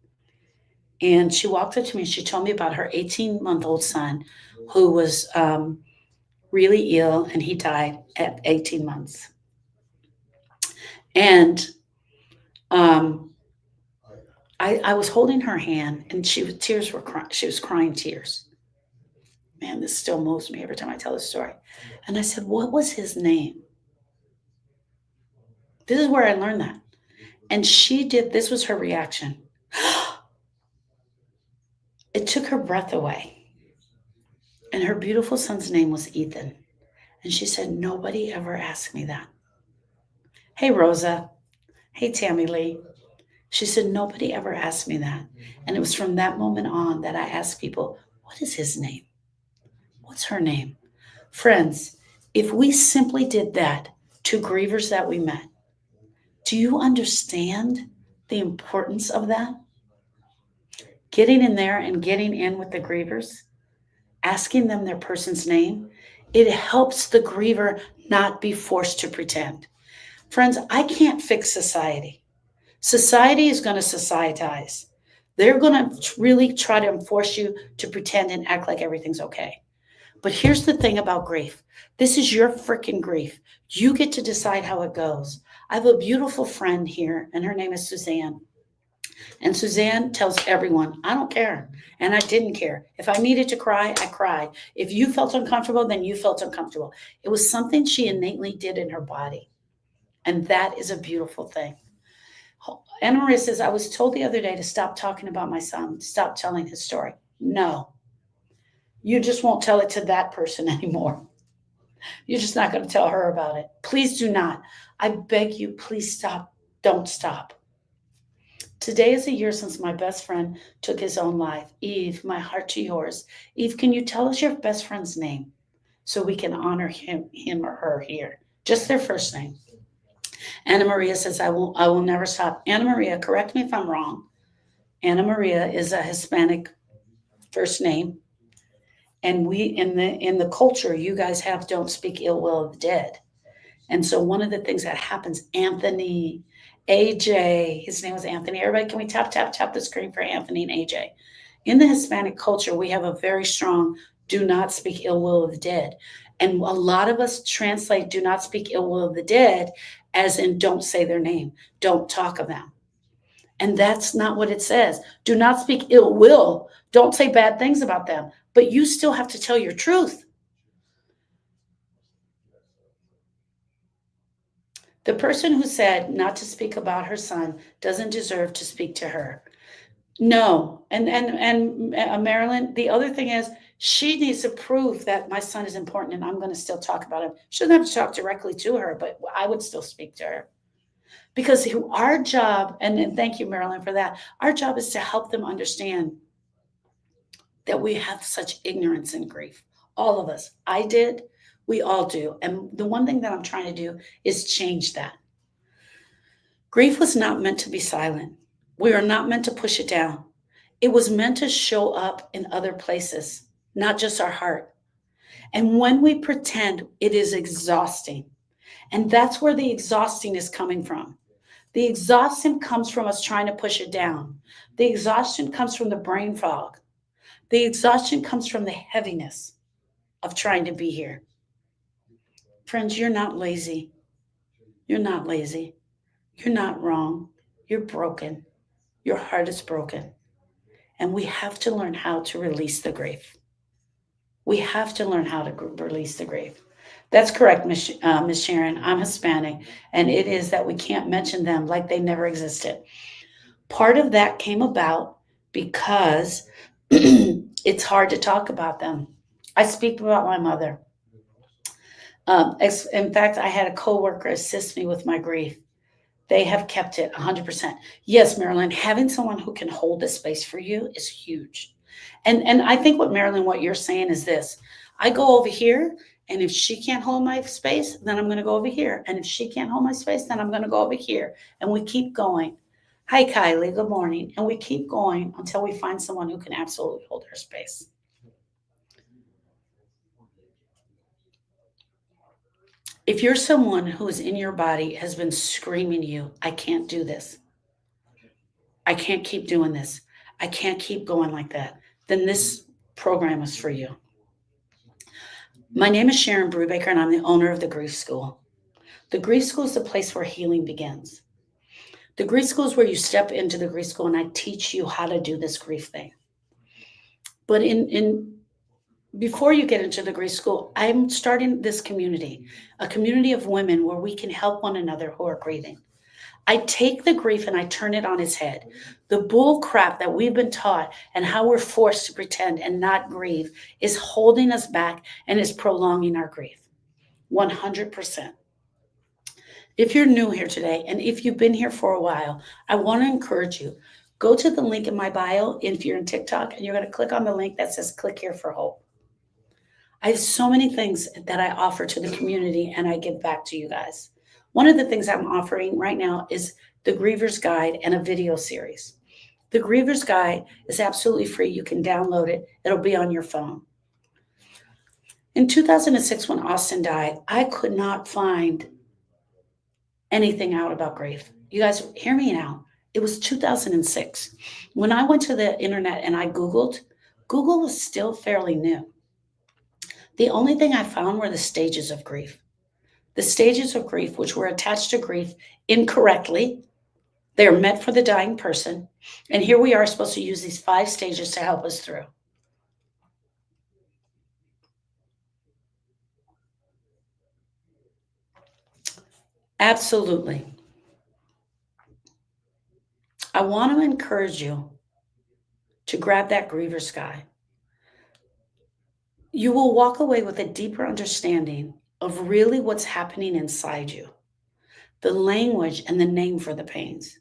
And she walked up to me and she told me about her 18-month-old son who was really ill and he died at 18 months. And I was holding her hand and she was crying tears. Man, this still moves me every time I tell this story. And I said, what was his name? This is where I learned that. And this was her reaction. It took her breath away. And her beautiful son's name was Ethan. And she said, nobody ever asked me that. Hey, Rosa. Hey, Tammy Lee. She said, nobody ever asked me that. And it was from that moment on that I asked people, what is his name? What's her name? Friends, if we simply did that to grievers that we met, do you understand the importance of that? Getting in there and getting in with the grievers, asking them their person's name, it helps the griever not be forced to pretend. Friends, I can't fix society. Society is going to societize. They're going to really try to force you to pretend and act like everything's okay. But here's the thing about grief. This is your freaking grief. You get to decide how it goes. I have a beautiful friend here, and her name is Suzanne. And Suzanne tells everyone, I don't care. And I didn't care. If I needed to cry, I cried. If you felt uncomfortable, then you felt uncomfortable. It was something she innately did in her body. And that is a beautiful thing. Anna Maria says, I was told the other day to stop talking about my son, stop telling his story. No, you just won't tell it to that person anymore. You're just not going to tell her about it. Please do not. I beg you, please stop. Don't stop. Today is a year since my best friend took his own life. Eve, my heart to yours. Eve, can you tell us your best friend's name so we can honor him or her here? Just their first name. Anna Maria says, I will never stop. Anna Maria, correct me if I'm wrong. Anna Maria is a Hispanic first name. And we in the culture you guys have don't speak ill will of the dead. And so one of the things that happens, Anthony, AJ, his name was Anthony. Everybody, can we tap the screen for Anthony and AJ? In the Hispanic culture, we have a very strong do not speak ill will of the dead. And a lot of us translate do not speak ill will of the dead as in don't say their name, don't talk of them. And that's not what it says. Do not speak ill will. Don't say bad things about them, but you still have to tell your truth. The person who said not to speak about her son doesn't deserve to speak to her. No. And Marilyn, the other thing is she needs to prove that my son is important and I'm going to still talk about him. She doesn't have to talk directly to her, but I would still speak to her. Because our job, and thank you, Marilyn, for that, our job is to help them understand that we have such ignorance and grief. All of us. I did. We all do. And the one thing that I'm trying to do is change that. Grief was not meant to be silent. We are not meant to push it down. It was meant to show up in other places, not just our heart. And when we pretend, it is exhausting. And that's where the exhausting is coming from. The exhaustion comes from us trying to push it down. The exhaustion comes from the brain fog. The exhaustion comes from the heaviness of trying to be here. Friends, you're not lazy. You're not lazy. You're not wrong. You're broken. Your heart is broken. And we have to learn how to release the grief. We have to learn how to release the grief. That's correct, Miss Sharon. I'm Hispanic, and it is that we can't mention them like they never existed. Part of that came about because it's hard to talk about them. I speak about my mother. In fact, I had a coworker assist me with my grief. They have kept it 100%. Yes, Marilyn, having someone who can hold the space for you is huge. And I think what Marilyn, what you're saying is this. I go over here, and if she can't hold my space, then I'm going to go over here. And if she can't hold my space, then I'm going to go over here. And we keep going. Hi, Kylie. Good morning. And we keep going until we find someone who can absolutely hold her space. If you're someone who is in your body has been screaming to you, I can't do this. I can't keep doing this. I can't keep going like that. Then this program is for you. My name is Sharon Brubaker, and I'm the owner of the Grief School. The Grief School is the place where healing begins. The Grief School is where you step into the Grief School, and I teach you how to do this grief thing. But before you get into the Grief School, I'm starting this community, a community of women where we can help one another who are grieving. I take the grief and I turn it on its head. The bull crap that we've been taught and how we're forced to pretend and not grieve is holding us back and is prolonging our grief. 100%. If you're new here today, and if you've been here for a while, I want to encourage you. Go to the link in my bio if you're in TikTok, and you're going to click on the link that says click here for hope. I have so many things that I offer to the community and I give back to you guys. One of the things I'm offering right now is the Griever's Guide and a video series. The Griever's Guide is absolutely free. You can download it. It'll be on your phone. In 2006, when Austin died, I could not find anything out about grief. You guys, hear me now. It was 2006. When I went to the internet and I Googled, Google was still fairly new. The only thing I found were the stages of grief. The stages of grief, which were attached to grief incorrectly. They are meant for the dying person. And here we are supposed to use these 5 stages to help us through. Absolutely. I want to encourage you to grab that Griever's Guide. You will walk away with a deeper understanding of really what's happening inside you, the language and the name for the pains,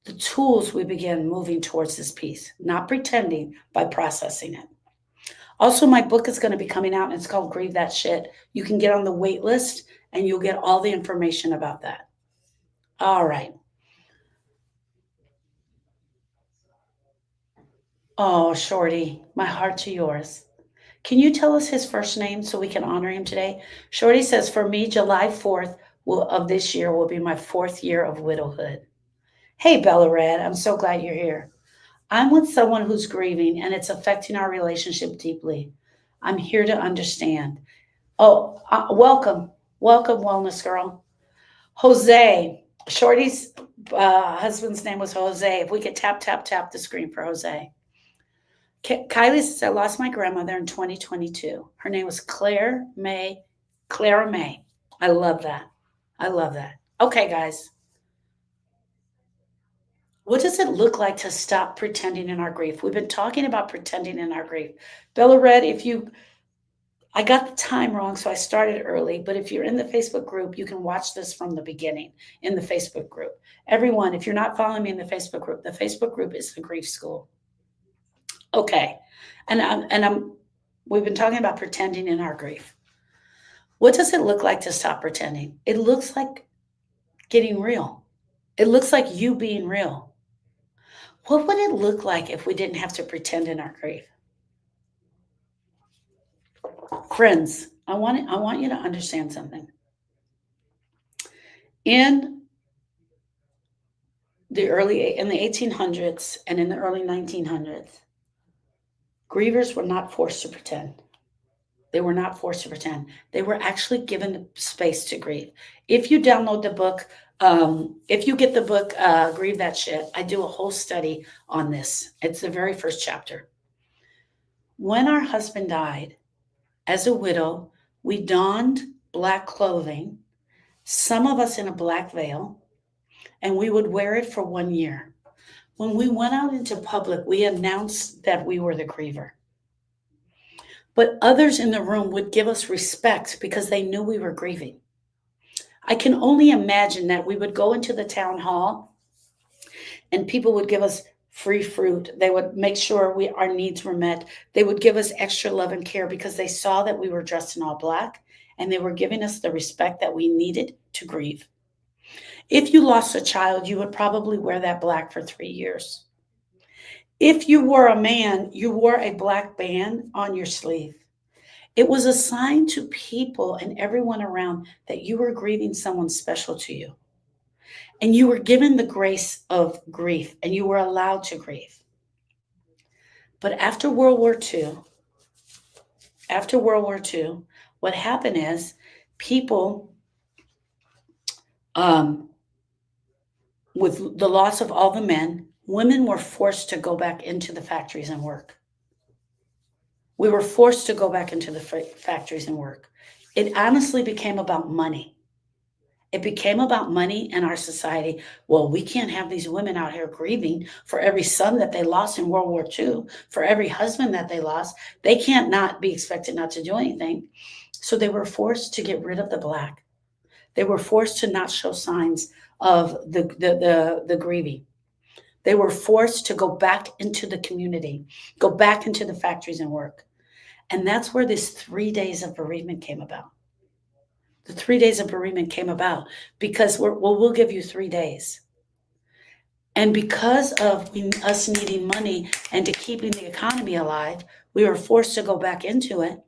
the tools we begin moving towards this peace, not pretending by processing it. Also, my book is going to be coming out and it's called Grieve That Shit. You can get on the wait list and you'll get all the information about that. All right. Oh, Shorty, my heart to yours. Can you tell us his first name so we can honor him today? Shorty says, for me, July 4th of this year will be my 4th year of widowhood. Hey, Bella Red, I'm so glad you're here. I'm with someone who's grieving and it's affecting our relationship deeply. I'm here to understand. Oh, welcome. Welcome, Wellness Girl. Jose. Shorty's husband's name was Jose. If we could tap the screen for Jose. Kylie says, I lost my grandmother in 2022. Her name was Clara May. I love that. I love that. Okay, guys. What does it look like to stop pretending in our grief? We've been talking about pretending in our grief. Bella Red, I got the time wrong, so I started early, but if you're in the Facebook group, you can watch this from the beginning in the Facebook group. Everyone, if you're not following me in the Facebook group is the Grief School. Okay. We've been talking about pretending in our grief. What does it look like to stop pretending? It looks like getting real. It looks like you being real. What would it look like if we didn't have to pretend in our grief? Friends, I want you to understand something. In the 1800s and in the early 1900s, grievers were not forced to pretend. They were not forced to pretend. They were actually given the space to grieve. If you download the book, if you get the book, Grieve That Shit, I do a whole study on this. It's the very first chapter. When our husband died, as a widow, we donned black clothing, some of us in a black veil, and we would wear it for 1 year. When we went out into public, we announced that we were the griever. But others in the room would give us respect because they knew we were grieving. I can only imagine that we would go into the town hall and people would give us free fruit. They would make sure our needs were met. They would give us extra love and care because they saw that we were dressed in all black and they were giving us the respect that we needed to grieve. If you lost a child, you would probably wear that black for 3 years. If you were a man, you wore a black band on your sleeve. It was a sign to people and everyone around that you were grieving someone special to you. And you were given the grace of grief and you were allowed to grieve. But after World War II, what happened is people, with the loss of all the men, women were forced to go back into the factories and work. We were forced to go back into the factories and work. It honestly became about money. It became about money in our society. Well, we can't have these women out here grieving for every son that they lost in World War II, for every husband that they lost. They can't not be expected not to do anything. So they were forced to get rid of the black. They were forced to not show signs of the grieving. They were forced to go back into the community, go back into the factories and work. And that's where this 3 days of bereavement came about. The 3 days of bereavement came about because we'll give you 3 days. And because of us needing money and to keeping the economy alive, we were forced to go back into it.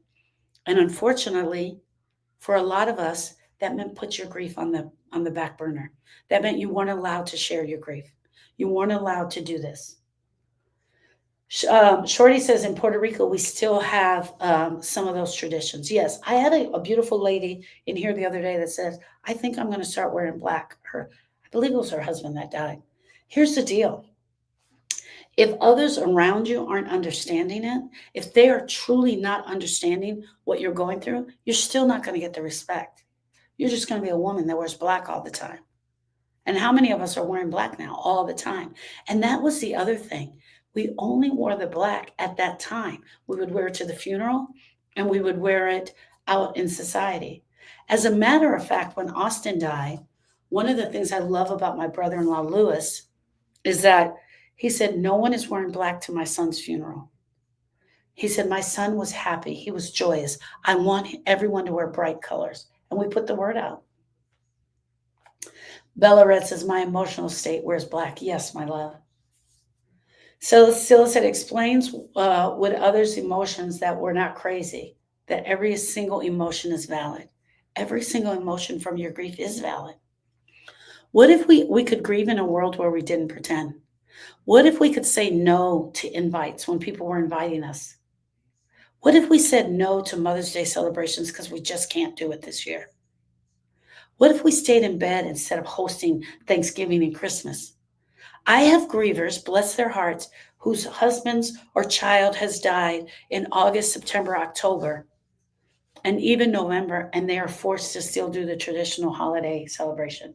And unfortunately, for a lot of us, that meant put your grief on the back burner. That meant you weren't allowed to share your grief. You weren't allowed to do this. Shorty says in Puerto Rico, we still have some of those traditions. Yes, I had a beautiful lady in here the other day that says, I think I'm going to start wearing black. I believe it was her husband that died. Here's the deal. If others around you aren't understanding it, if they are truly not understanding what you're going through, you're still not going to get the respect. You're just going to be a woman that wears black all the time. And how many of us are wearing black now all the time? And that was the other thing. We only wore the black at that time. We would wear it to the funeral and we would wear it out in society. As a matter of fact, when Austin died, one of the things I love about my brother-in-law, Lewis, is that he said, no one is wearing black to my son's funeral. He said, my son was happy. He was joyous. I want everyone to wear bright colors. And we put the word out. Bella Red says, my emotional state wears black. Yes, my love. So Scylla said, explains with others' emotions that we're not crazy, that every single emotion is valid. Every single emotion from your grief is valid. What if we could grieve in a world where we didn't pretend? What if we could say no to invites when people were inviting us? What if we said no to Mother's Day celebrations because we just can't do it this year? What if we stayed in bed instead of hosting Thanksgiving and Christmas? I have grievers, bless their hearts, whose husbands or child has died in August, September, October, and even November, and they are forced to still do the traditional holiday celebration.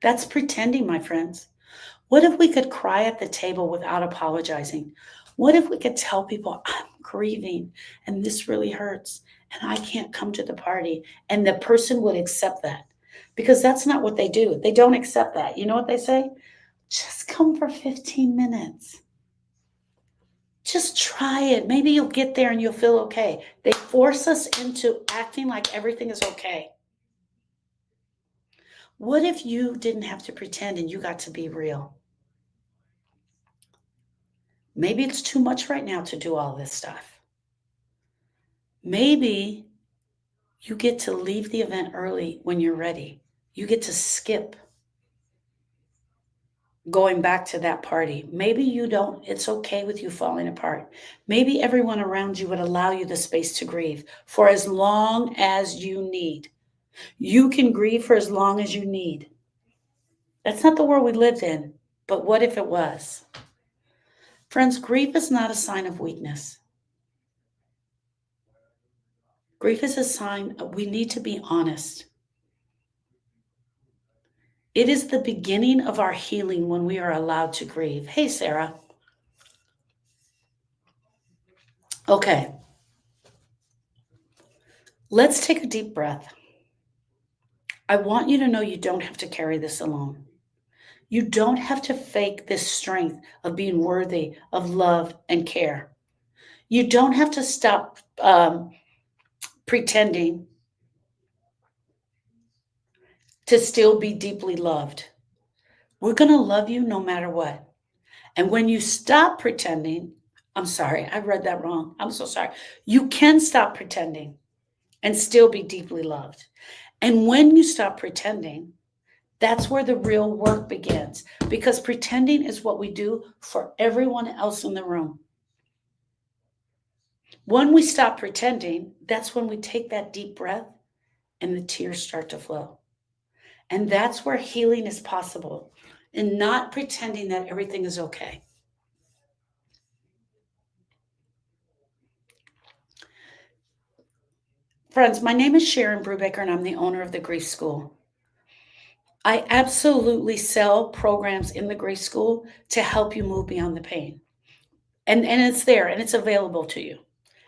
That's pretending, my friends. What if we could cry at the table without apologizing? What if we could tell people, I'm grieving and this really hurts and I can't come to the party, and the person would accept that? Because that's not what they do. They don't accept that. You know what they say? Just come for 15 minutes. Just try it. Maybe you'll get there and you'll feel okay. They force us into acting like everything is okay. What if you didn't have to pretend and you got to be real? Maybe it's too much right now to do all this stuff. Maybe you get to leave the event early when you're ready. You get to skip going back to that party. Maybe you don't, it's okay with you falling apart. Maybe everyone around you would allow you the space to grieve for as long as you need. You can grieve for as long as you need. That's not the world we lived in, but what if it was? Friends, grief is not a sign of weakness. Grief is a sign we need to be honest. It is the beginning of our healing when we are allowed to grieve. Hey, Sarah. Okay. Let's take a deep breath. I want you to know you don't have to carry this alone. You don't have to fake this strength of being worthy of love and care. You don't have to stop pretending to still be deeply loved. We're going to love you no matter what. And when you stop pretending, I'm sorry, I read that wrong. I'm so sorry. You can stop pretending and still be deeply loved. And when you stop pretending, that's where the real work begins, because pretending is what we do for everyone else in the room. When we stop pretending, that's when we take that deep breath and the tears start to flow. And that's where healing is possible, and not pretending that everything is okay. Friends, my name is Sharon Brubaker, and I'm the owner of the Grief School. I absolutely sell programs in the Grief School to help you move beyond the pain. And it's there and it's available to you.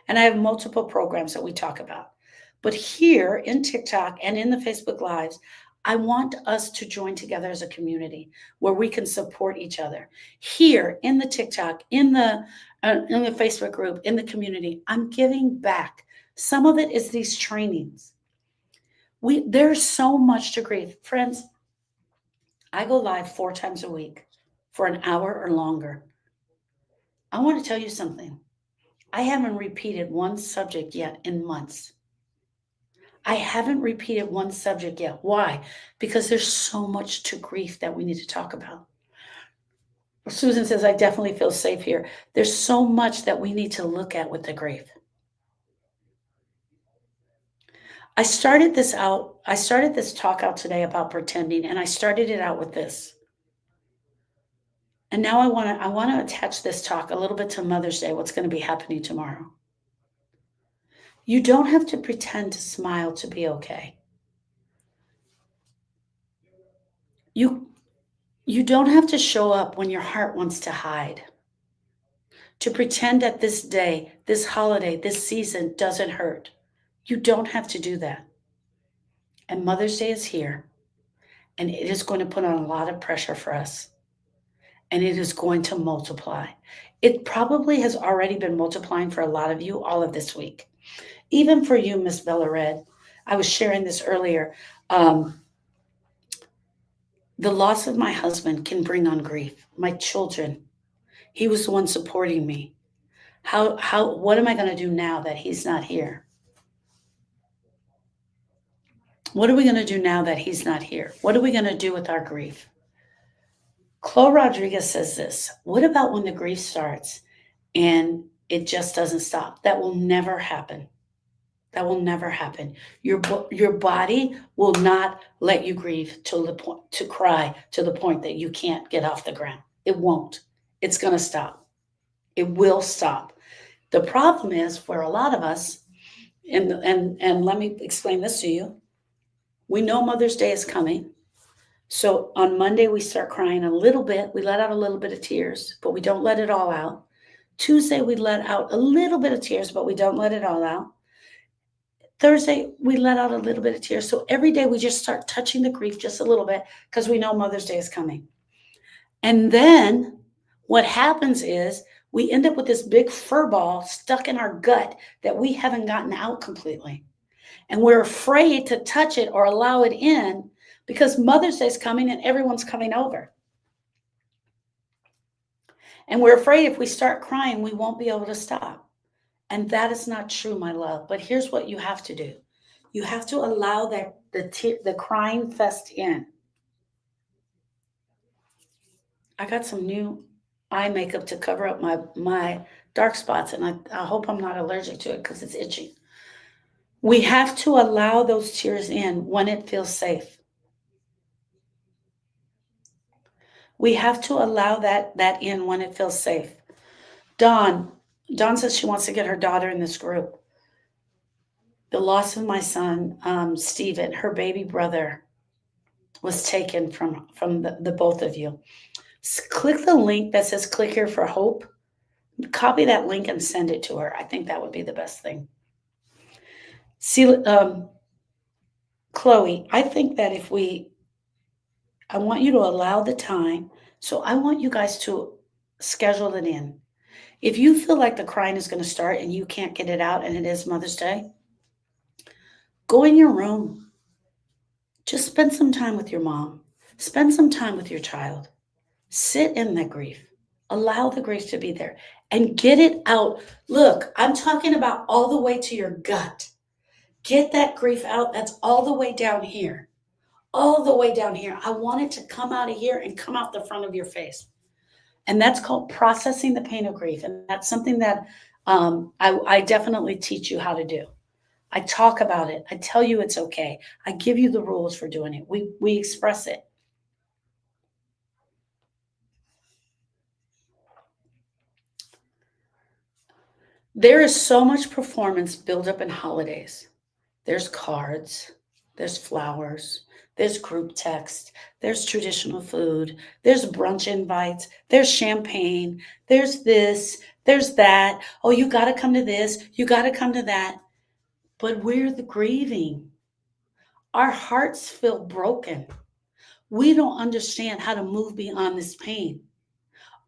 And I have multiple programs that we talk about. But here in TikTok and in the Facebook Lives, I want us to join together as a community where we can support each other. Here in the TikTok, in the Facebook group, in the community, I'm giving back. Some of it is these trainings. There's so much to grieve. Friends, I go live 4 times a week for an hour or longer. I want to tell you something. I haven't repeated one subject yet in months. I haven't repeated one subject yet. Why? Because there's so much to grief that we need to talk about. Susan says, I definitely feel safe here. There's so much that we need to look at with the grief. I started this talk out today about pretending, and I started it out with this. And now I want to attach this talk a little bit to Mother's Day, what's going to be happening tomorrow. You don't have to pretend to smile to be okay. You don't have to show up when your heart wants to hide. To pretend that this day, this holiday, this season doesn't hurt. You don't have to do that. And Mother's Day is here, and it is going to put on a lot of pressure for us. And it is going to multiply. It probably has already been multiplying for a lot of you all of this week. Even for you, Miss Bella Red. I was sharing this earlier. The loss of my husband can bring on grief. My children. He was the one supporting me. What am I going to do now that he's not here? What are we going to do now that he's not here? What are we going to do with our grief? Chloe Rodriguez says this: what about when the grief starts and it just doesn't stop? That will never happen. That will never happen. Your body will not let you grieve till the point to cry to the point that you can't get off the ground. It won't. It's going to stop. It will stop. The problem is for a lot of us, and let me explain this to you. We know Mother's Day is coming. So on Monday, we start crying a little bit. We let out a little bit of tears, but we don't let it all out. Tuesday, we let out a little bit of tears, but we don't let it all out. Thursday, we let out a little bit of tears. So every day we just start touching the grief just a little bit because we know Mother's Day is coming. And then what happens is we end up with this big fur ball stuck in our gut that we haven't gotten out completely. And we're afraid to touch it or allow it in because Mother's Day is coming and everyone's coming over. And we're afraid if we start crying, we won't be able to stop. And that is not true, my love. But here's what you have to do. You have to allow the crying fest in. I got some new eye makeup to cover up my dark spots, and I hope I'm not allergic to it because it's itchy. We have to allow those tears in when it feels safe. We have to allow that in when it feels safe. Dawn says she wants to get her daughter in this group. The loss of my son, Stephen, her baby brother, was taken from the both of you. Click the link that says click here for hope. Copy that link and send it to her. I think that would be the best thing. See, Chloe, I think that I want you to allow the time. So I want you guys to schedule it in. If you feel like the crying is going to start and you can't get it out and it is Mother's Day, go in your room. Just spend some time with your mom. Spend some time with your child. Sit in the grief. Allow the grief to be there and get it out. Look, I'm talking about all the way to your gut. Get that grief out. That's all the way down here. All the way down here. I want it to come out of here and come out the front of your face. And that's called processing the pain of grief. And that's something that I definitely teach you how to do. I talk about it. I tell you it's okay. I give you the rules for doing it. We express it. There is so much performance built up in holidays. There's cards, there's flowers, there's group text, there's traditional food, there's brunch invites, there's champagne, there's this, there's that. Oh, you got to come to this, you got to come to that. But we're the grieving. Our hearts feel broken. We don't understand how to move beyond this pain.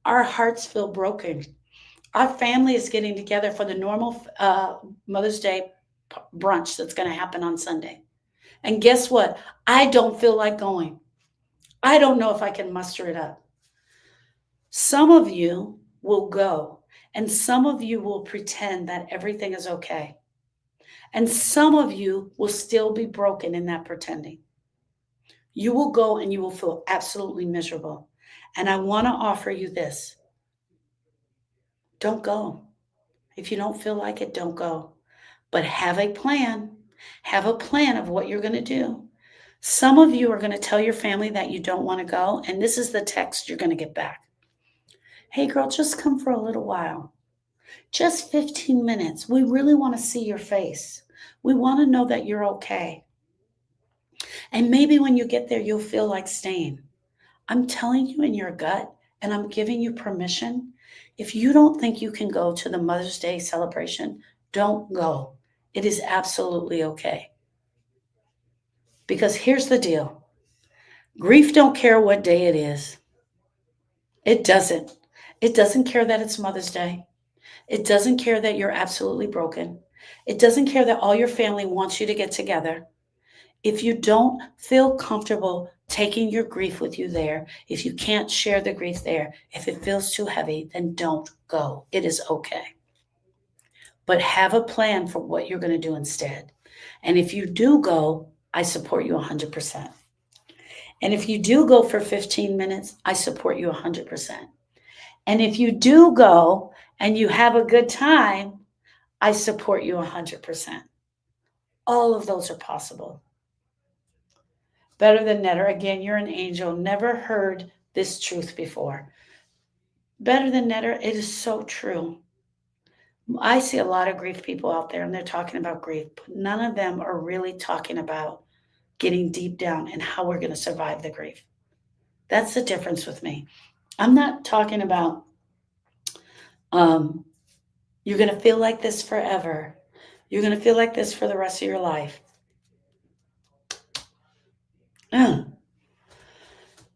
Our hearts feel broken. Our family is getting together for the normal Mother's Day brunch that's going to happen on Sunday. And guess what? I don't feel like going. I don't know if I can muster it up. Some of you will go, and some of you will pretend that everything is okay. And some of you will still be broken in that pretending. You will go and you will feel absolutely miserable. And I want to offer you this. Don't go. If you don't feel like it, don't go. But have a plan. Have a plan of what you're going to do. Some of you are going to tell your family that you don't want to go, and this is the text you're going to get back. Hey, girl, just come for a little while. Just 15 minutes. We really want to see your face. We want to know that you're okay. And maybe when you get there, you'll feel like staying. I'm telling you in your gut, and I'm giving you permission. If you don't think you can go to the Mother's Day celebration, don't go. It is absolutely okay. Because here's the deal. Grief don't care what day it is. It doesn't. It doesn't care that it's Mother's Day. It doesn't care that you're absolutely broken. It doesn't care that all your family wants you to get together. If you don't feel comfortable taking your grief with you there, if you can't share the grief there, if it feels too heavy, then don't go. It is okay. But have a plan for what you're going to do instead. And if you do go, I support you 100%. And if you do go for 15 minutes, I support you 100%. And if you do go and you have a good time, I support you 100%. All of those are possible. Better than Netter, again, you're an angel. Never heard this truth before. Better than Netter, it is so true. I see a lot of grief people out there and they're talking about grief, but none of them are really talking about getting deep down and how we're going to survive the grief. That's the difference with me. I'm not talking about you're going to feel like this forever. You're going to feel like this for the rest of your life.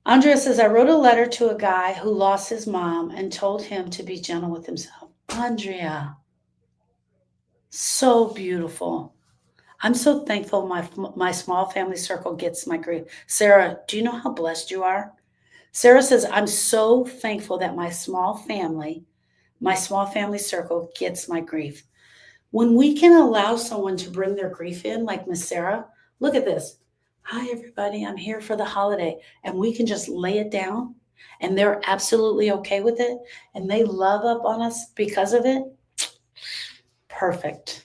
Andrea says, I wrote a letter to a guy who lost his mom and told him to be gentle with himself. Andrea, so beautiful. I'm so thankful my small family circle gets my grief. Sarah, do you know how blessed you are? Sarah says, I'm so thankful that my small family circle gets my grief. When we can allow someone to bring their grief in, like Miss Sarah, look at this. Hi, everybody, I'm here for the holiday. And we can just lay it down and they're absolutely okay with it. And they love up on us because of it. Perfect.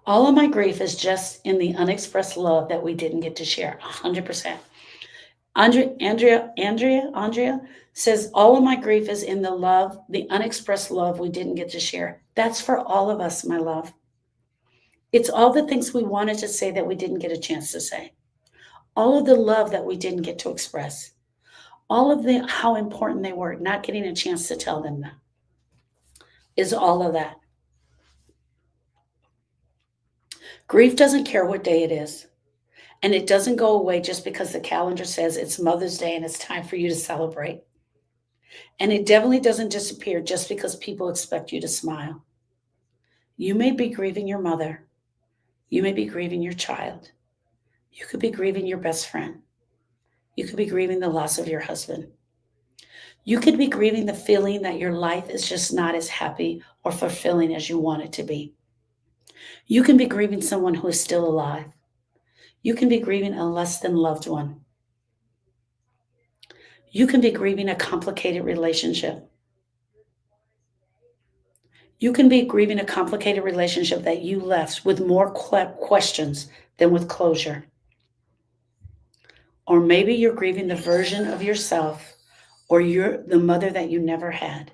All of my grief is just in the unexpressed love that we didn't get to share, 100%. Andrea says, all of my grief is in the love, the unexpressed love we didn't get to share. That's for all of us, my love. It's all the things we wanted to say that we didn't get a chance to say. All of the love that we didn't get to express. All of the how important they were, not getting a chance to tell them that. Is all of that. Grief doesn't care what day it is. And it doesn't go away just because the calendar says it's Mother's Day and it's time for you to celebrate. And it definitely doesn't disappear just because people expect you to smile. You may be grieving your mother. You may be grieving your child. You could be grieving your best friend. You could be grieving the loss of your husband. You could be grieving the feeling that your life is just not as happy or fulfilling as you want it to be. You can be grieving someone who is still alive. You can be grieving a less than loved one. You can be grieving a complicated relationship. You can be grieving a complicated relationship that you left with more questions than with closure. Or maybe you're grieving the version of yourself or you're the mother that you never had.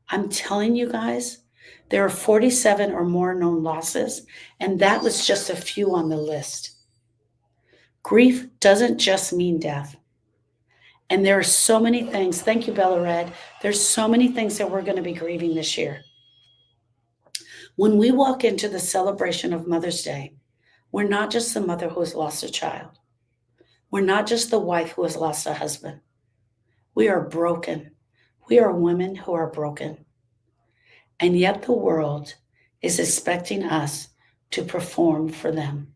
I'm telling you guys, there are 47 or more known losses, and that was just a few on the list. Grief doesn't just mean death. And there are so many things. Thank you, Bella Red. There's so many things that we're going to be grieving this year. When we walk into the celebration of Mother's Day, we're not just the mother who has lost a child. We're not just the wife who has lost a husband. We are broken. We are women who are broken. And yet the world is expecting us to perform for them.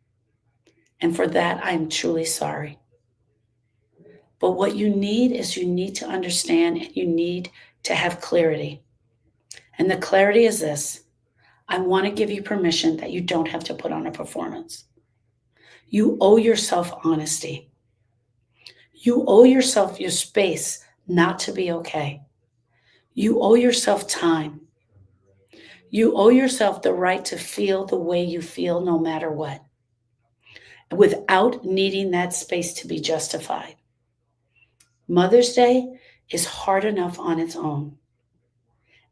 And for that, I am truly sorry. But what you need is you need to understand and you need to have clarity. And the clarity is this. I want to give you permission that you don't have to put on a performance. You owe yourself honesty. You owe yourself your space not to be okay. You owe yourself time. You owe yourself the right to feel the way you feel no matter what, without needing that space to be justified. Mother's Day is hard enough on its own.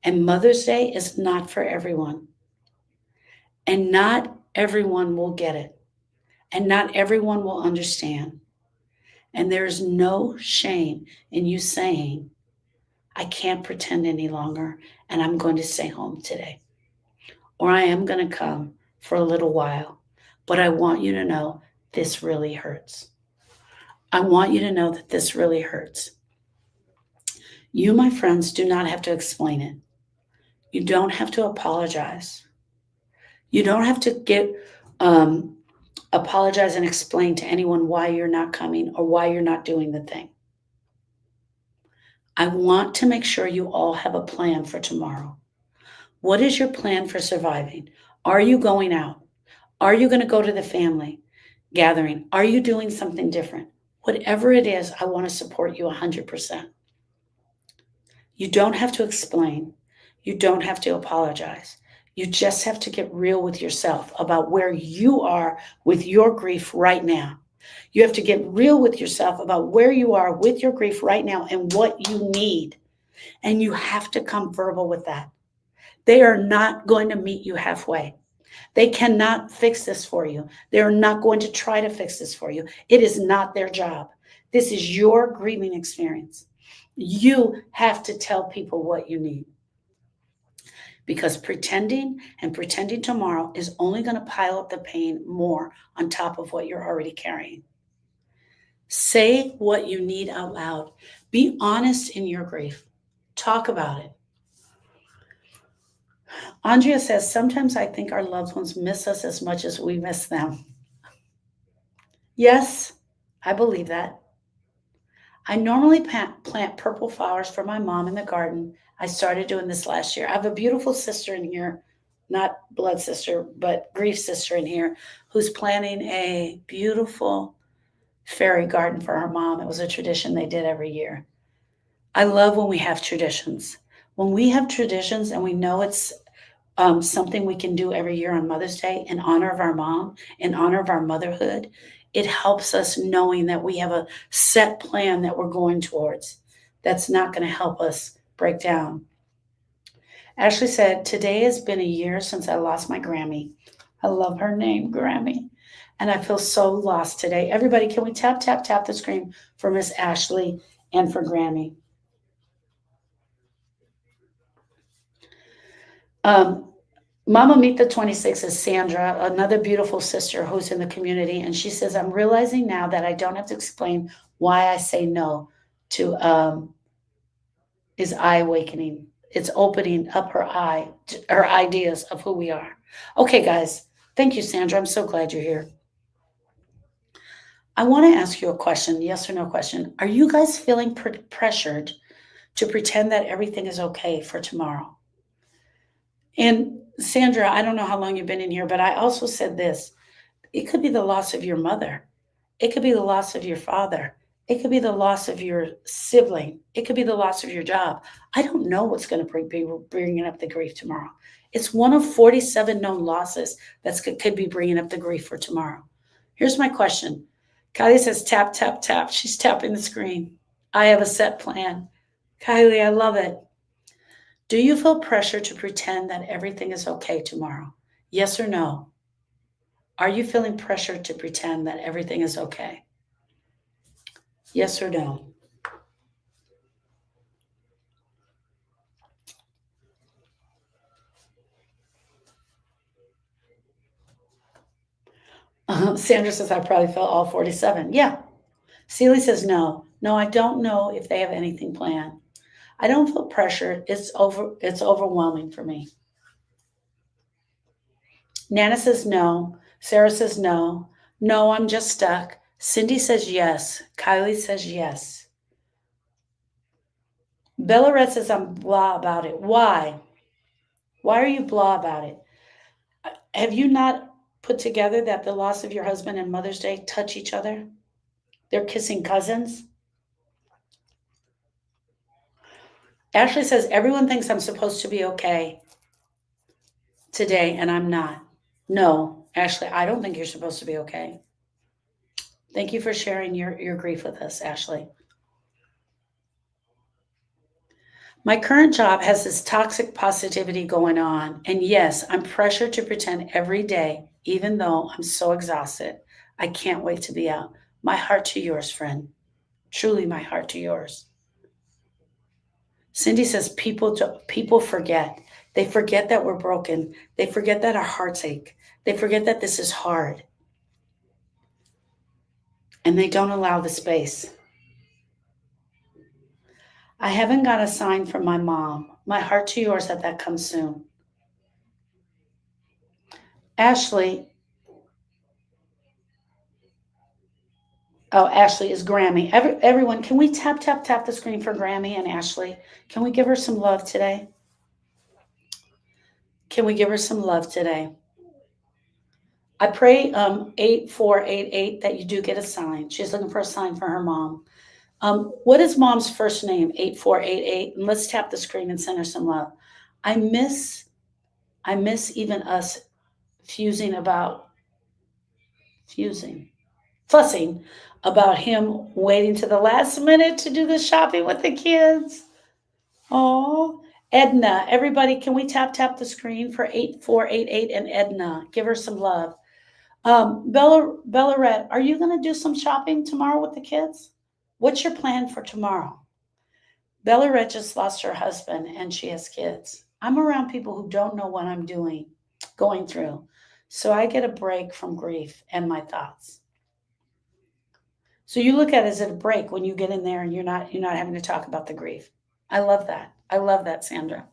And Mother's Day is not for everyone. And not everyone will get it. And not everyone will understand. And there is no shame in you saying, I can't pretend any longer and I'm going to stay home today. Or I am going to come for a little while. But I want you to know this really hurts. I want you to know that this really hurts. You, my friends, do not have to explain it. You don't have to apologize. You don't have to apologize and explain to anyone why you're not coming or why you're not doing the thing. I want to make sure you all have a plan for tomorrow. What is your plan for surviving? Are you going out? Are you going to go to the family gathering? Are you doing something different? Whatever it is, I want to support you 100%. You don't have to explain. You don't have to apologize. You just have to get real with yourself about where you are with your grief right now. You have to get real with yourself about where you are with your grief right now and what you need. And you have to come verbal with that. They are not going to meet you halfway. They cannot fix this for you. They're not going to try to fix this for you. It is not their job. This is your grieving experience. You have to tell people what you need. Because pretending tomorrow is only going to pile up the pain more on top of what you're already carrying. Say what you need out loud. Be honest in your grief. Talk about it. Andrea says, sometimes I think our loved ones miss us as much as we miss them. Yes, I believe that. I normally plant purple flowers for my mom in the garden. I started doing this last year. I have a beautiful sister in here, not blood sister, but grief sister in here, who's planting a beautiful fairy garden for her mom. It was a tradition they did every year. I love when we have traditions. When we have traditions and we know it's something we can do every year on Mother's Day in honor of our mom, in honor of our motherhood, it helps us knowing that we have a set plan that we're going towards. That's not going to help us break down. Ashley said, today has been a year since I lost my Grammy. I love her name, Grammy. And I feel so lost today. Everybody, can we tap, tap, tap the screen for Miss Ashley and for Grammy? Um, Mama Meet the 26 is Sandra, another beautiful sister who's in the community. And she says, I'm realizing now that I don't have to explain why I say no to is eye awakening. It's opening up her ideas of who we are. Okay, guys. Thank you, Sandra. I'm so glad you're here. I want to ask you a question, yes or no question. Are you guys feeling pressured to pretend that everything is okay for tomorrow? And Sandra, I don't know how long you've been in here, but I also said this. It could be the loss of your mother. It could be the loss of your father. It could be the loss of your sibling. It could be the loss of your job. I don't know what's going to be bringing up the grief tomorrow. It's one of 47 known losses that could be bringing up the grief for tomorrow. Here's my question. Kylie says, tap, tap, tap. She's tapping the screen. I have a set plan. Kylie, I love it. Do you feel pressure to pretend that everything is okay tomorrow? Yes or no? Are you feeling pressure to pretend that everything is okay? Yes or no? Sandra says, I probably felt all 47. Yeah. Celie says, no. No, I don't know if they have anything planned. I don't feel pressured. It's overwhelming for me. Nana says no. Sarah says no. No, I'm just stuck. Cindy says yes. Kylie says yes. Bella Red says I'm blah about it. Why? Why are you blah about it? Have you not put together that the loss of your husband and Mother's Day touch each other? They're kissing cousins. Ashley says, everyone thinks I'm supposed to be okay today, and I'm not. No, Ashley, I don't think you're supposed to be okay. Thank you for sharing your grief with us, Ashley. My current job has this toxic positivity going on, and yes, I'm pressured to pretend every day, even though I'm so exhausted. I can't wait to be out. My heart to yours, friend. Truly, my heart to yours. Cindy says people forget. They forget that we're broken. They forget that our hearts ache. They forget that this is hard. And they don't allow the space. I haven't got a sign from my mom. My heart to yours that comes soon. Ashley. Oh, Ashley is Grammy. Everyone, can we tap the screen for Grammy and Ashley? Can we give her some love today? Can we give her some love today? I pray 8488 that you do get a sign. She's looking for a sign for her mom. What is mom's first name? 8488. And let's tap the screen and send her some love. I miss even us fussing about him waiting to the last minute to do the shopping with the kids. Oh, Edna, everybody, can we tap the screen for 8488 and Edna? Give her some love. Bella Red, are you going to do some shopping tomorrow with the kids? What's your plan for tomorrow? Bella Red just lost her husband and she has kids. I'm around people who don't know what I'm going through. So I get a break from grief and my thoughts. So you look at it as a break when you get in there and you're not having to talk about the grief. I love that. I love that, Sandra.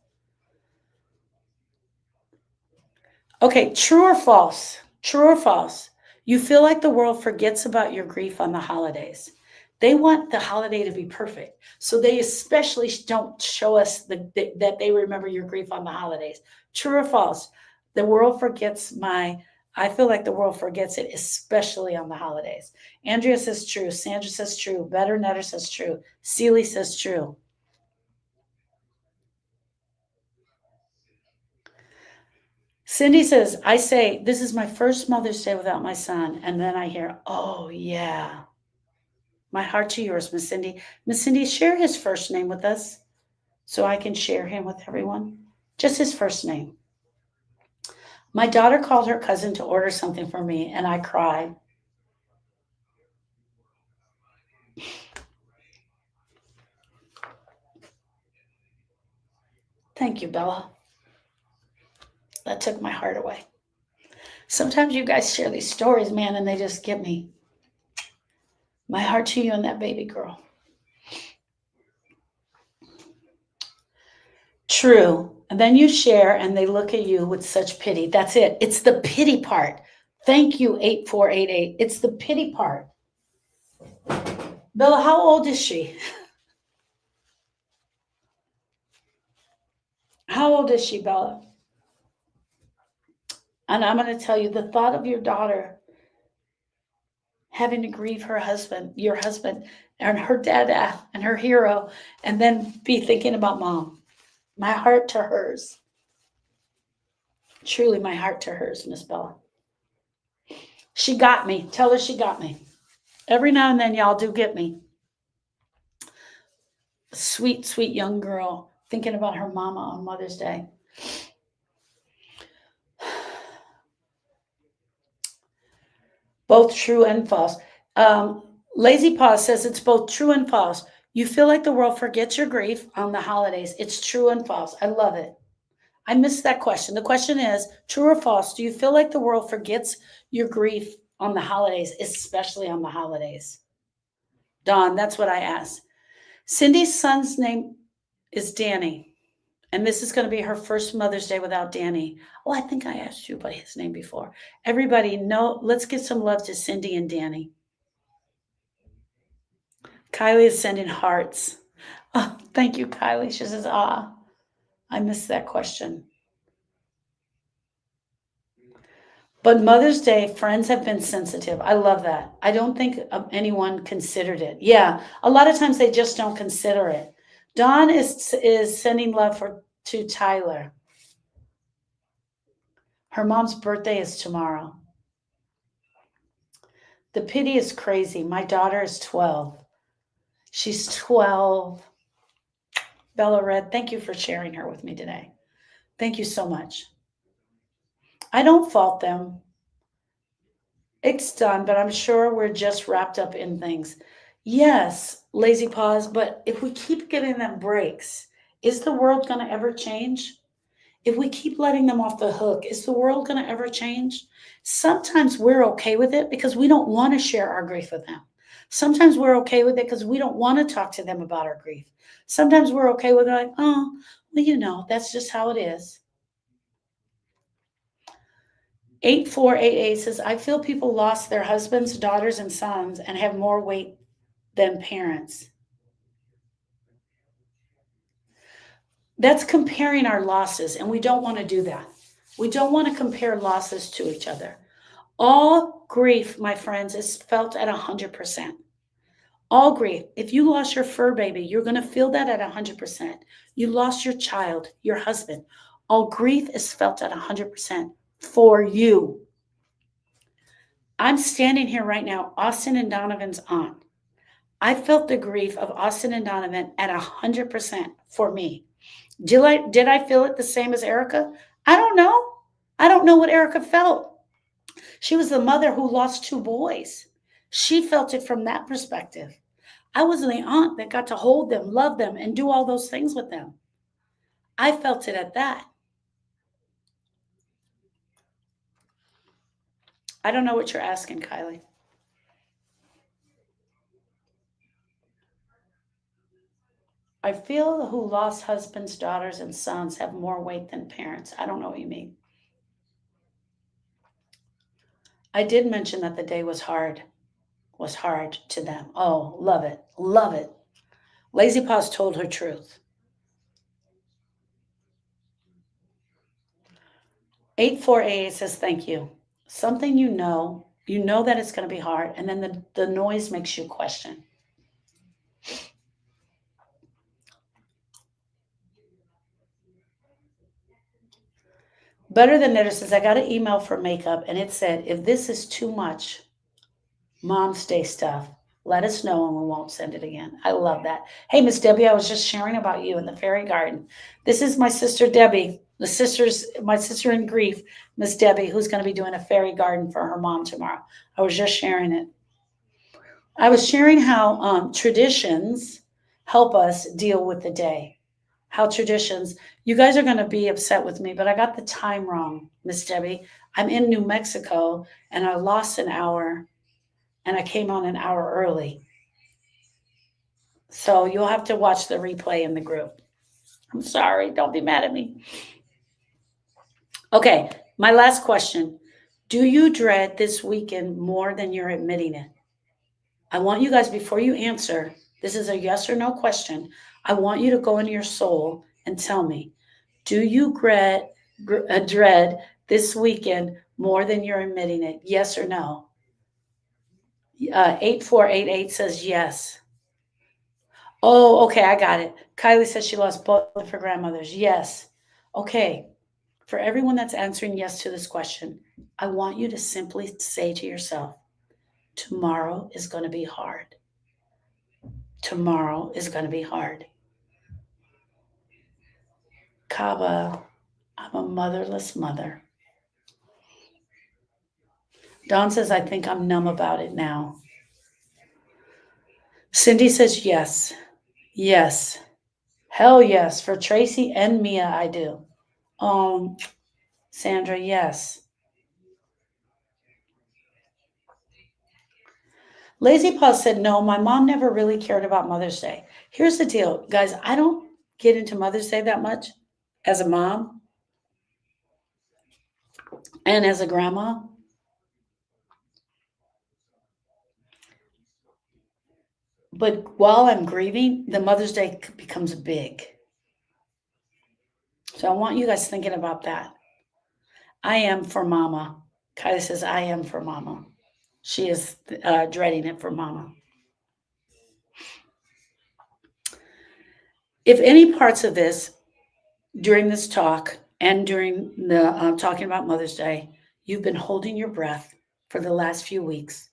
Okay, true or false? True or false? You feel like the world forgets about your grief on the holidays. They want the holiday to be perfect. So they especially don't show us that they remember your grief on the holidays. True or false? The world forgets I feel like the world forgets it, especially on the holidays. Andrea says true. Sandra says true. Better Netter says true. Seeley says true. Cindy says, I say, this is my first Mother's Day without my son. And then I hear, oh, yeah. My heart to yours, Miss Cindy. Miss Cindy, share his first name with us so I can share him with everyone. Just his first name. My daughter called her cousin to order something for me, and I cried. Thank you, Bella. That took my heart away. Sometimes you guys share these stories, man, and they just get me. My heart to you and that baby girl. True. And then you share and they look at you with such pity. That's it. It's the pity part. Thank you, 8488. It's the pity part. Bella, how old is she? How old is she, Bella? And I'm going to tell you, the thought of your daughter having to grieve her husband, your husband, and her dad and her hero, and then be thinking about mom. My heart to hers. Truly, my heart to hers, Miss Bella. She got me. Tell her she got me. Every now and then, y'all do get me. Sweet, sweet young girl thinking about her mama on Mother's Day. Both true and false. Lazy Paw says it's both true and false. You feel like the world forgets your grief on the holidays. It's true and false. I love it. I missed that question. The question is, true or false? Do you feel like the world forgets your grief on the holidays, especially on the holidays? Dawn, that's what I asked. Cindy's son's name is Danny, and this is going to be her first Mother's Day without Danny. Oh, I think I asked you about his name before. Everybody, let's give some love to Cindy and Danny. Kylie is sending hearts. Oh, thank you, Kylie. She says, I missed that question. But Mother's Day, friends have been sensitive. I love that. I don't think anyone considered it. Yeah, a lot of times they just don't consider it. Dawn is sending love to Tyler. Her mom's birthday is tomorrow. The pity is crazy. My daughter is 12. She's 12. Bella Red, thank you for sharing her with me today. Thank you so much. I don't fault them. It's done, but I'm sure we're just wrapped up in things. Yes, Lazy Paws, but if we keep giving them breaks, is the world going to ever change? If we keep letting them off the hook, is the world going to ever change? Sometimes we're okay with it because we don't want to share our grief with them. Sometimes we're okay with it because we don't want to talk to them about our grief. Sometimes we're okay with it like, oh, well, that's just how it is. 8488 says, I feel people lost their husbands, daughters, and sons and have more weight than parents. That's comparing our losses, and we don't want to do that. We don't want to compare losses to each other. All grief, my friends, is felt at 100%. All grief. If you lost your fur baby, you're going to feel that at 100%. You lost your child, your husband. All grief is felt at 100% for you. I'm standing here right now, Austin and Donovan's aunt. I felt the grief of Austin and Donovan at 100% for me. Did I feel it the same as Erica? I don't know. I don't know what Erica felt. She was the mother who lost 2 boys. She felt it from that perspective. I was the aunt that got to hold them, love them, and do all those things with them. I felt it at that. I don't know what you're asking, Kylie. I feel who lost husbands, daughters, and sons have more weight than parents. I don't know what you mean. I did mention that the day was hard to them. Oh, love it. Love it. Lazy Paws told her truth. 8488 says, thank you. Something you know that it's going to be hard, and then the noise makes you question. Better Than Knitter says, I got an email for makeup, and it said, if this is too much Mom's Day stuff, let us know and we won't send it again. I love that. Hey, Miss Debbie, I was just sharing about you in the fairy garden. This is my sister Debbie, my sister in grief, Miss Debbie, who's going to be doing a fairy garden for her mom tomorrow. I was just sharing it. I was sharing how traditions help us deal with the day. How traditions, you guys are going to be upset with me, but I got the time wrong, Miss Debbie. I'm in New Mexico and I lost an hour and I came on an hour early. So you'll have to watch the replay in the group. I'm sorry. Don't be mad at me. Okay, my last question. Do you dread this weekend more than you're admitting it? I want you guys, before you answer, this is a yes or no question. I want you to go into your soul and tell me, do you dread this weekend more than you're admitting it? Yes or no? 8488 says yes. Oh, okay, I got it. Kylie says she lost both of her grandmothers. Yes. Okay. For everyone that's answering yes to this question, I want you to simply say to yourself, tomorrow is going to be hard. Tomorrow is going to be hard. Kaba, I'm a motherless mother. Dawn says, I think I'm numb about it now. Cindy says, yes. Yes. Hell yes. For Tracy and Mia, I do. Sandra, yes. Lazy Paw said, no, my mom never really cared about Mother's Day. Here's the deal, guys. I don't get into Mother's Day that much as a mom and as a grandma. But while I'm grieving, the Mother's Day becomes big. So I want you guys thinking about that. I am for mama. Kylie says, I am for mama. She is dreading it for mama. If any parts of this during this talk and during the talking about Mother's Day, you've been holding your breath for the last few weeks,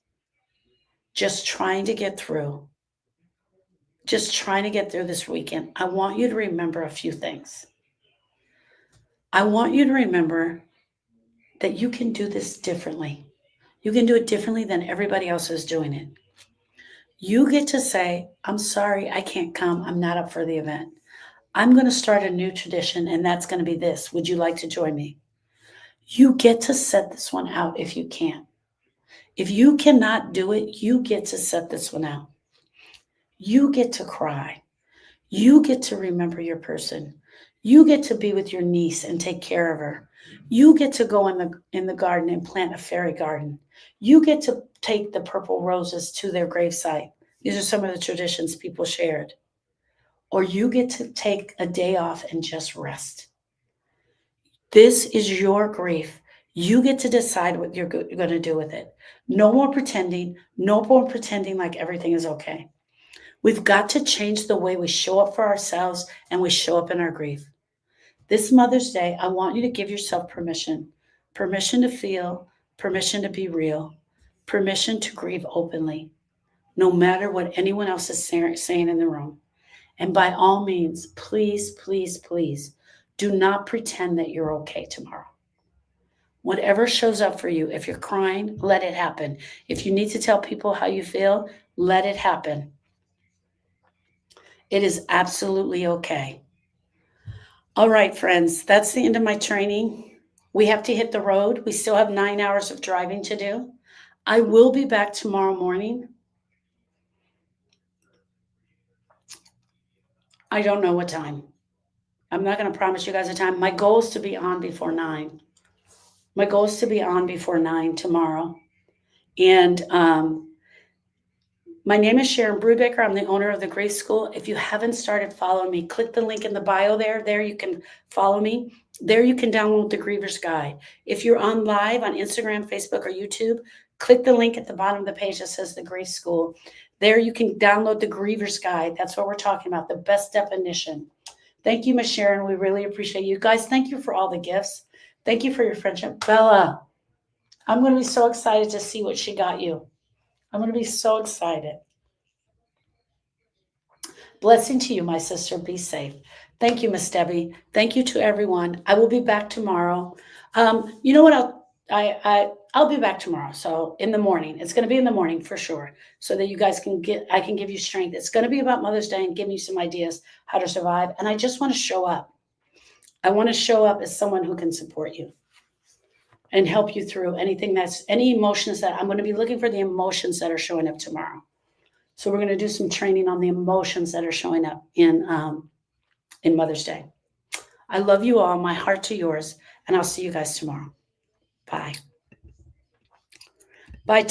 just trying to get through this weekend, I want you to remember a few things. I want you to remember that you can do this differently. You can do it differently than everybody else is doing it. You get to say, I'm sorry, I can't come. I'm not up for the event. I'm going to start a new tradition, and that's going to be this. Would you like to join me? You get to set this one out if you can't. If you cannot do it, you get to set this one out. You get to cry. You get to remember your person. You get to be with your niece and take care of her. You get to go in the garden and plant a fairy garden. You get to take the purple roses to their gravesite. These are some of the traditions people shared. Or you get to take a day off and just rest. This is your grief. You get to decide what you're going to do with it. No more pretending. No more pretending like everything is okay. We've got to change the way we show up for ourselves and we show up in our grief. This Mother's Day, I want you to give yourself permission to feel, permission to be real, permission to grieve openly, no matter what anyone else is saying in the room. And by all means, please, please, please do not pretend that you're okay tomorrow. Whatever shows up for you, if you're crying, let it happen. If you need to tell people how you feel, let it happen. It is absolutely okay. All right, friends, that's the end of my training. We have to hit the road. We still have 9 hours of driving to do. I will be back tomorrow morning. I don't know what time. I'm not going to promise you guys a time. My goal is to be on before 9. My goal is to be on before 9 tomorrow. And my name is Sharon Brubaker. I'm the owner of the Grief School. If you haven't started following me, click the link in the bio there. There you can follow me. There you can download the Griever's Guide. If you're on live on Instagram, Facebook, or YouTube, click the link at the bottom of the page that says the Grief School. There you can download the Griever's Guide. That's what we're talking about, the best definition. Thank you, Miss Sharon. We really appreciate you. Guys, thank you for all the gifts. Thank you for your friendship. Bella, I'm going to be so excited to see what she got you. I'm going to be so excited. Blessing to you, my sister. Be safe. Thank you, Miss Debbie. Thank you to everyone. I will be back tomorrow. You know what? I'll be back tomorrow. So in the morning, it's going to be in the morning for sure, so that you guys I can give you strength. It's going to be about Mother's Day and giving you some ideas how to survive. And I just want to show up. I want to show up as someone who can support you and help you through any emotions that I'm going to be looking for the emotions that are showing up tomorrow. So we're going to do some training on the emotions that are showing up in Mother's Day. I love you all. My heart to yours. And I'll see you guys tomorrow. Bye. Bye. Take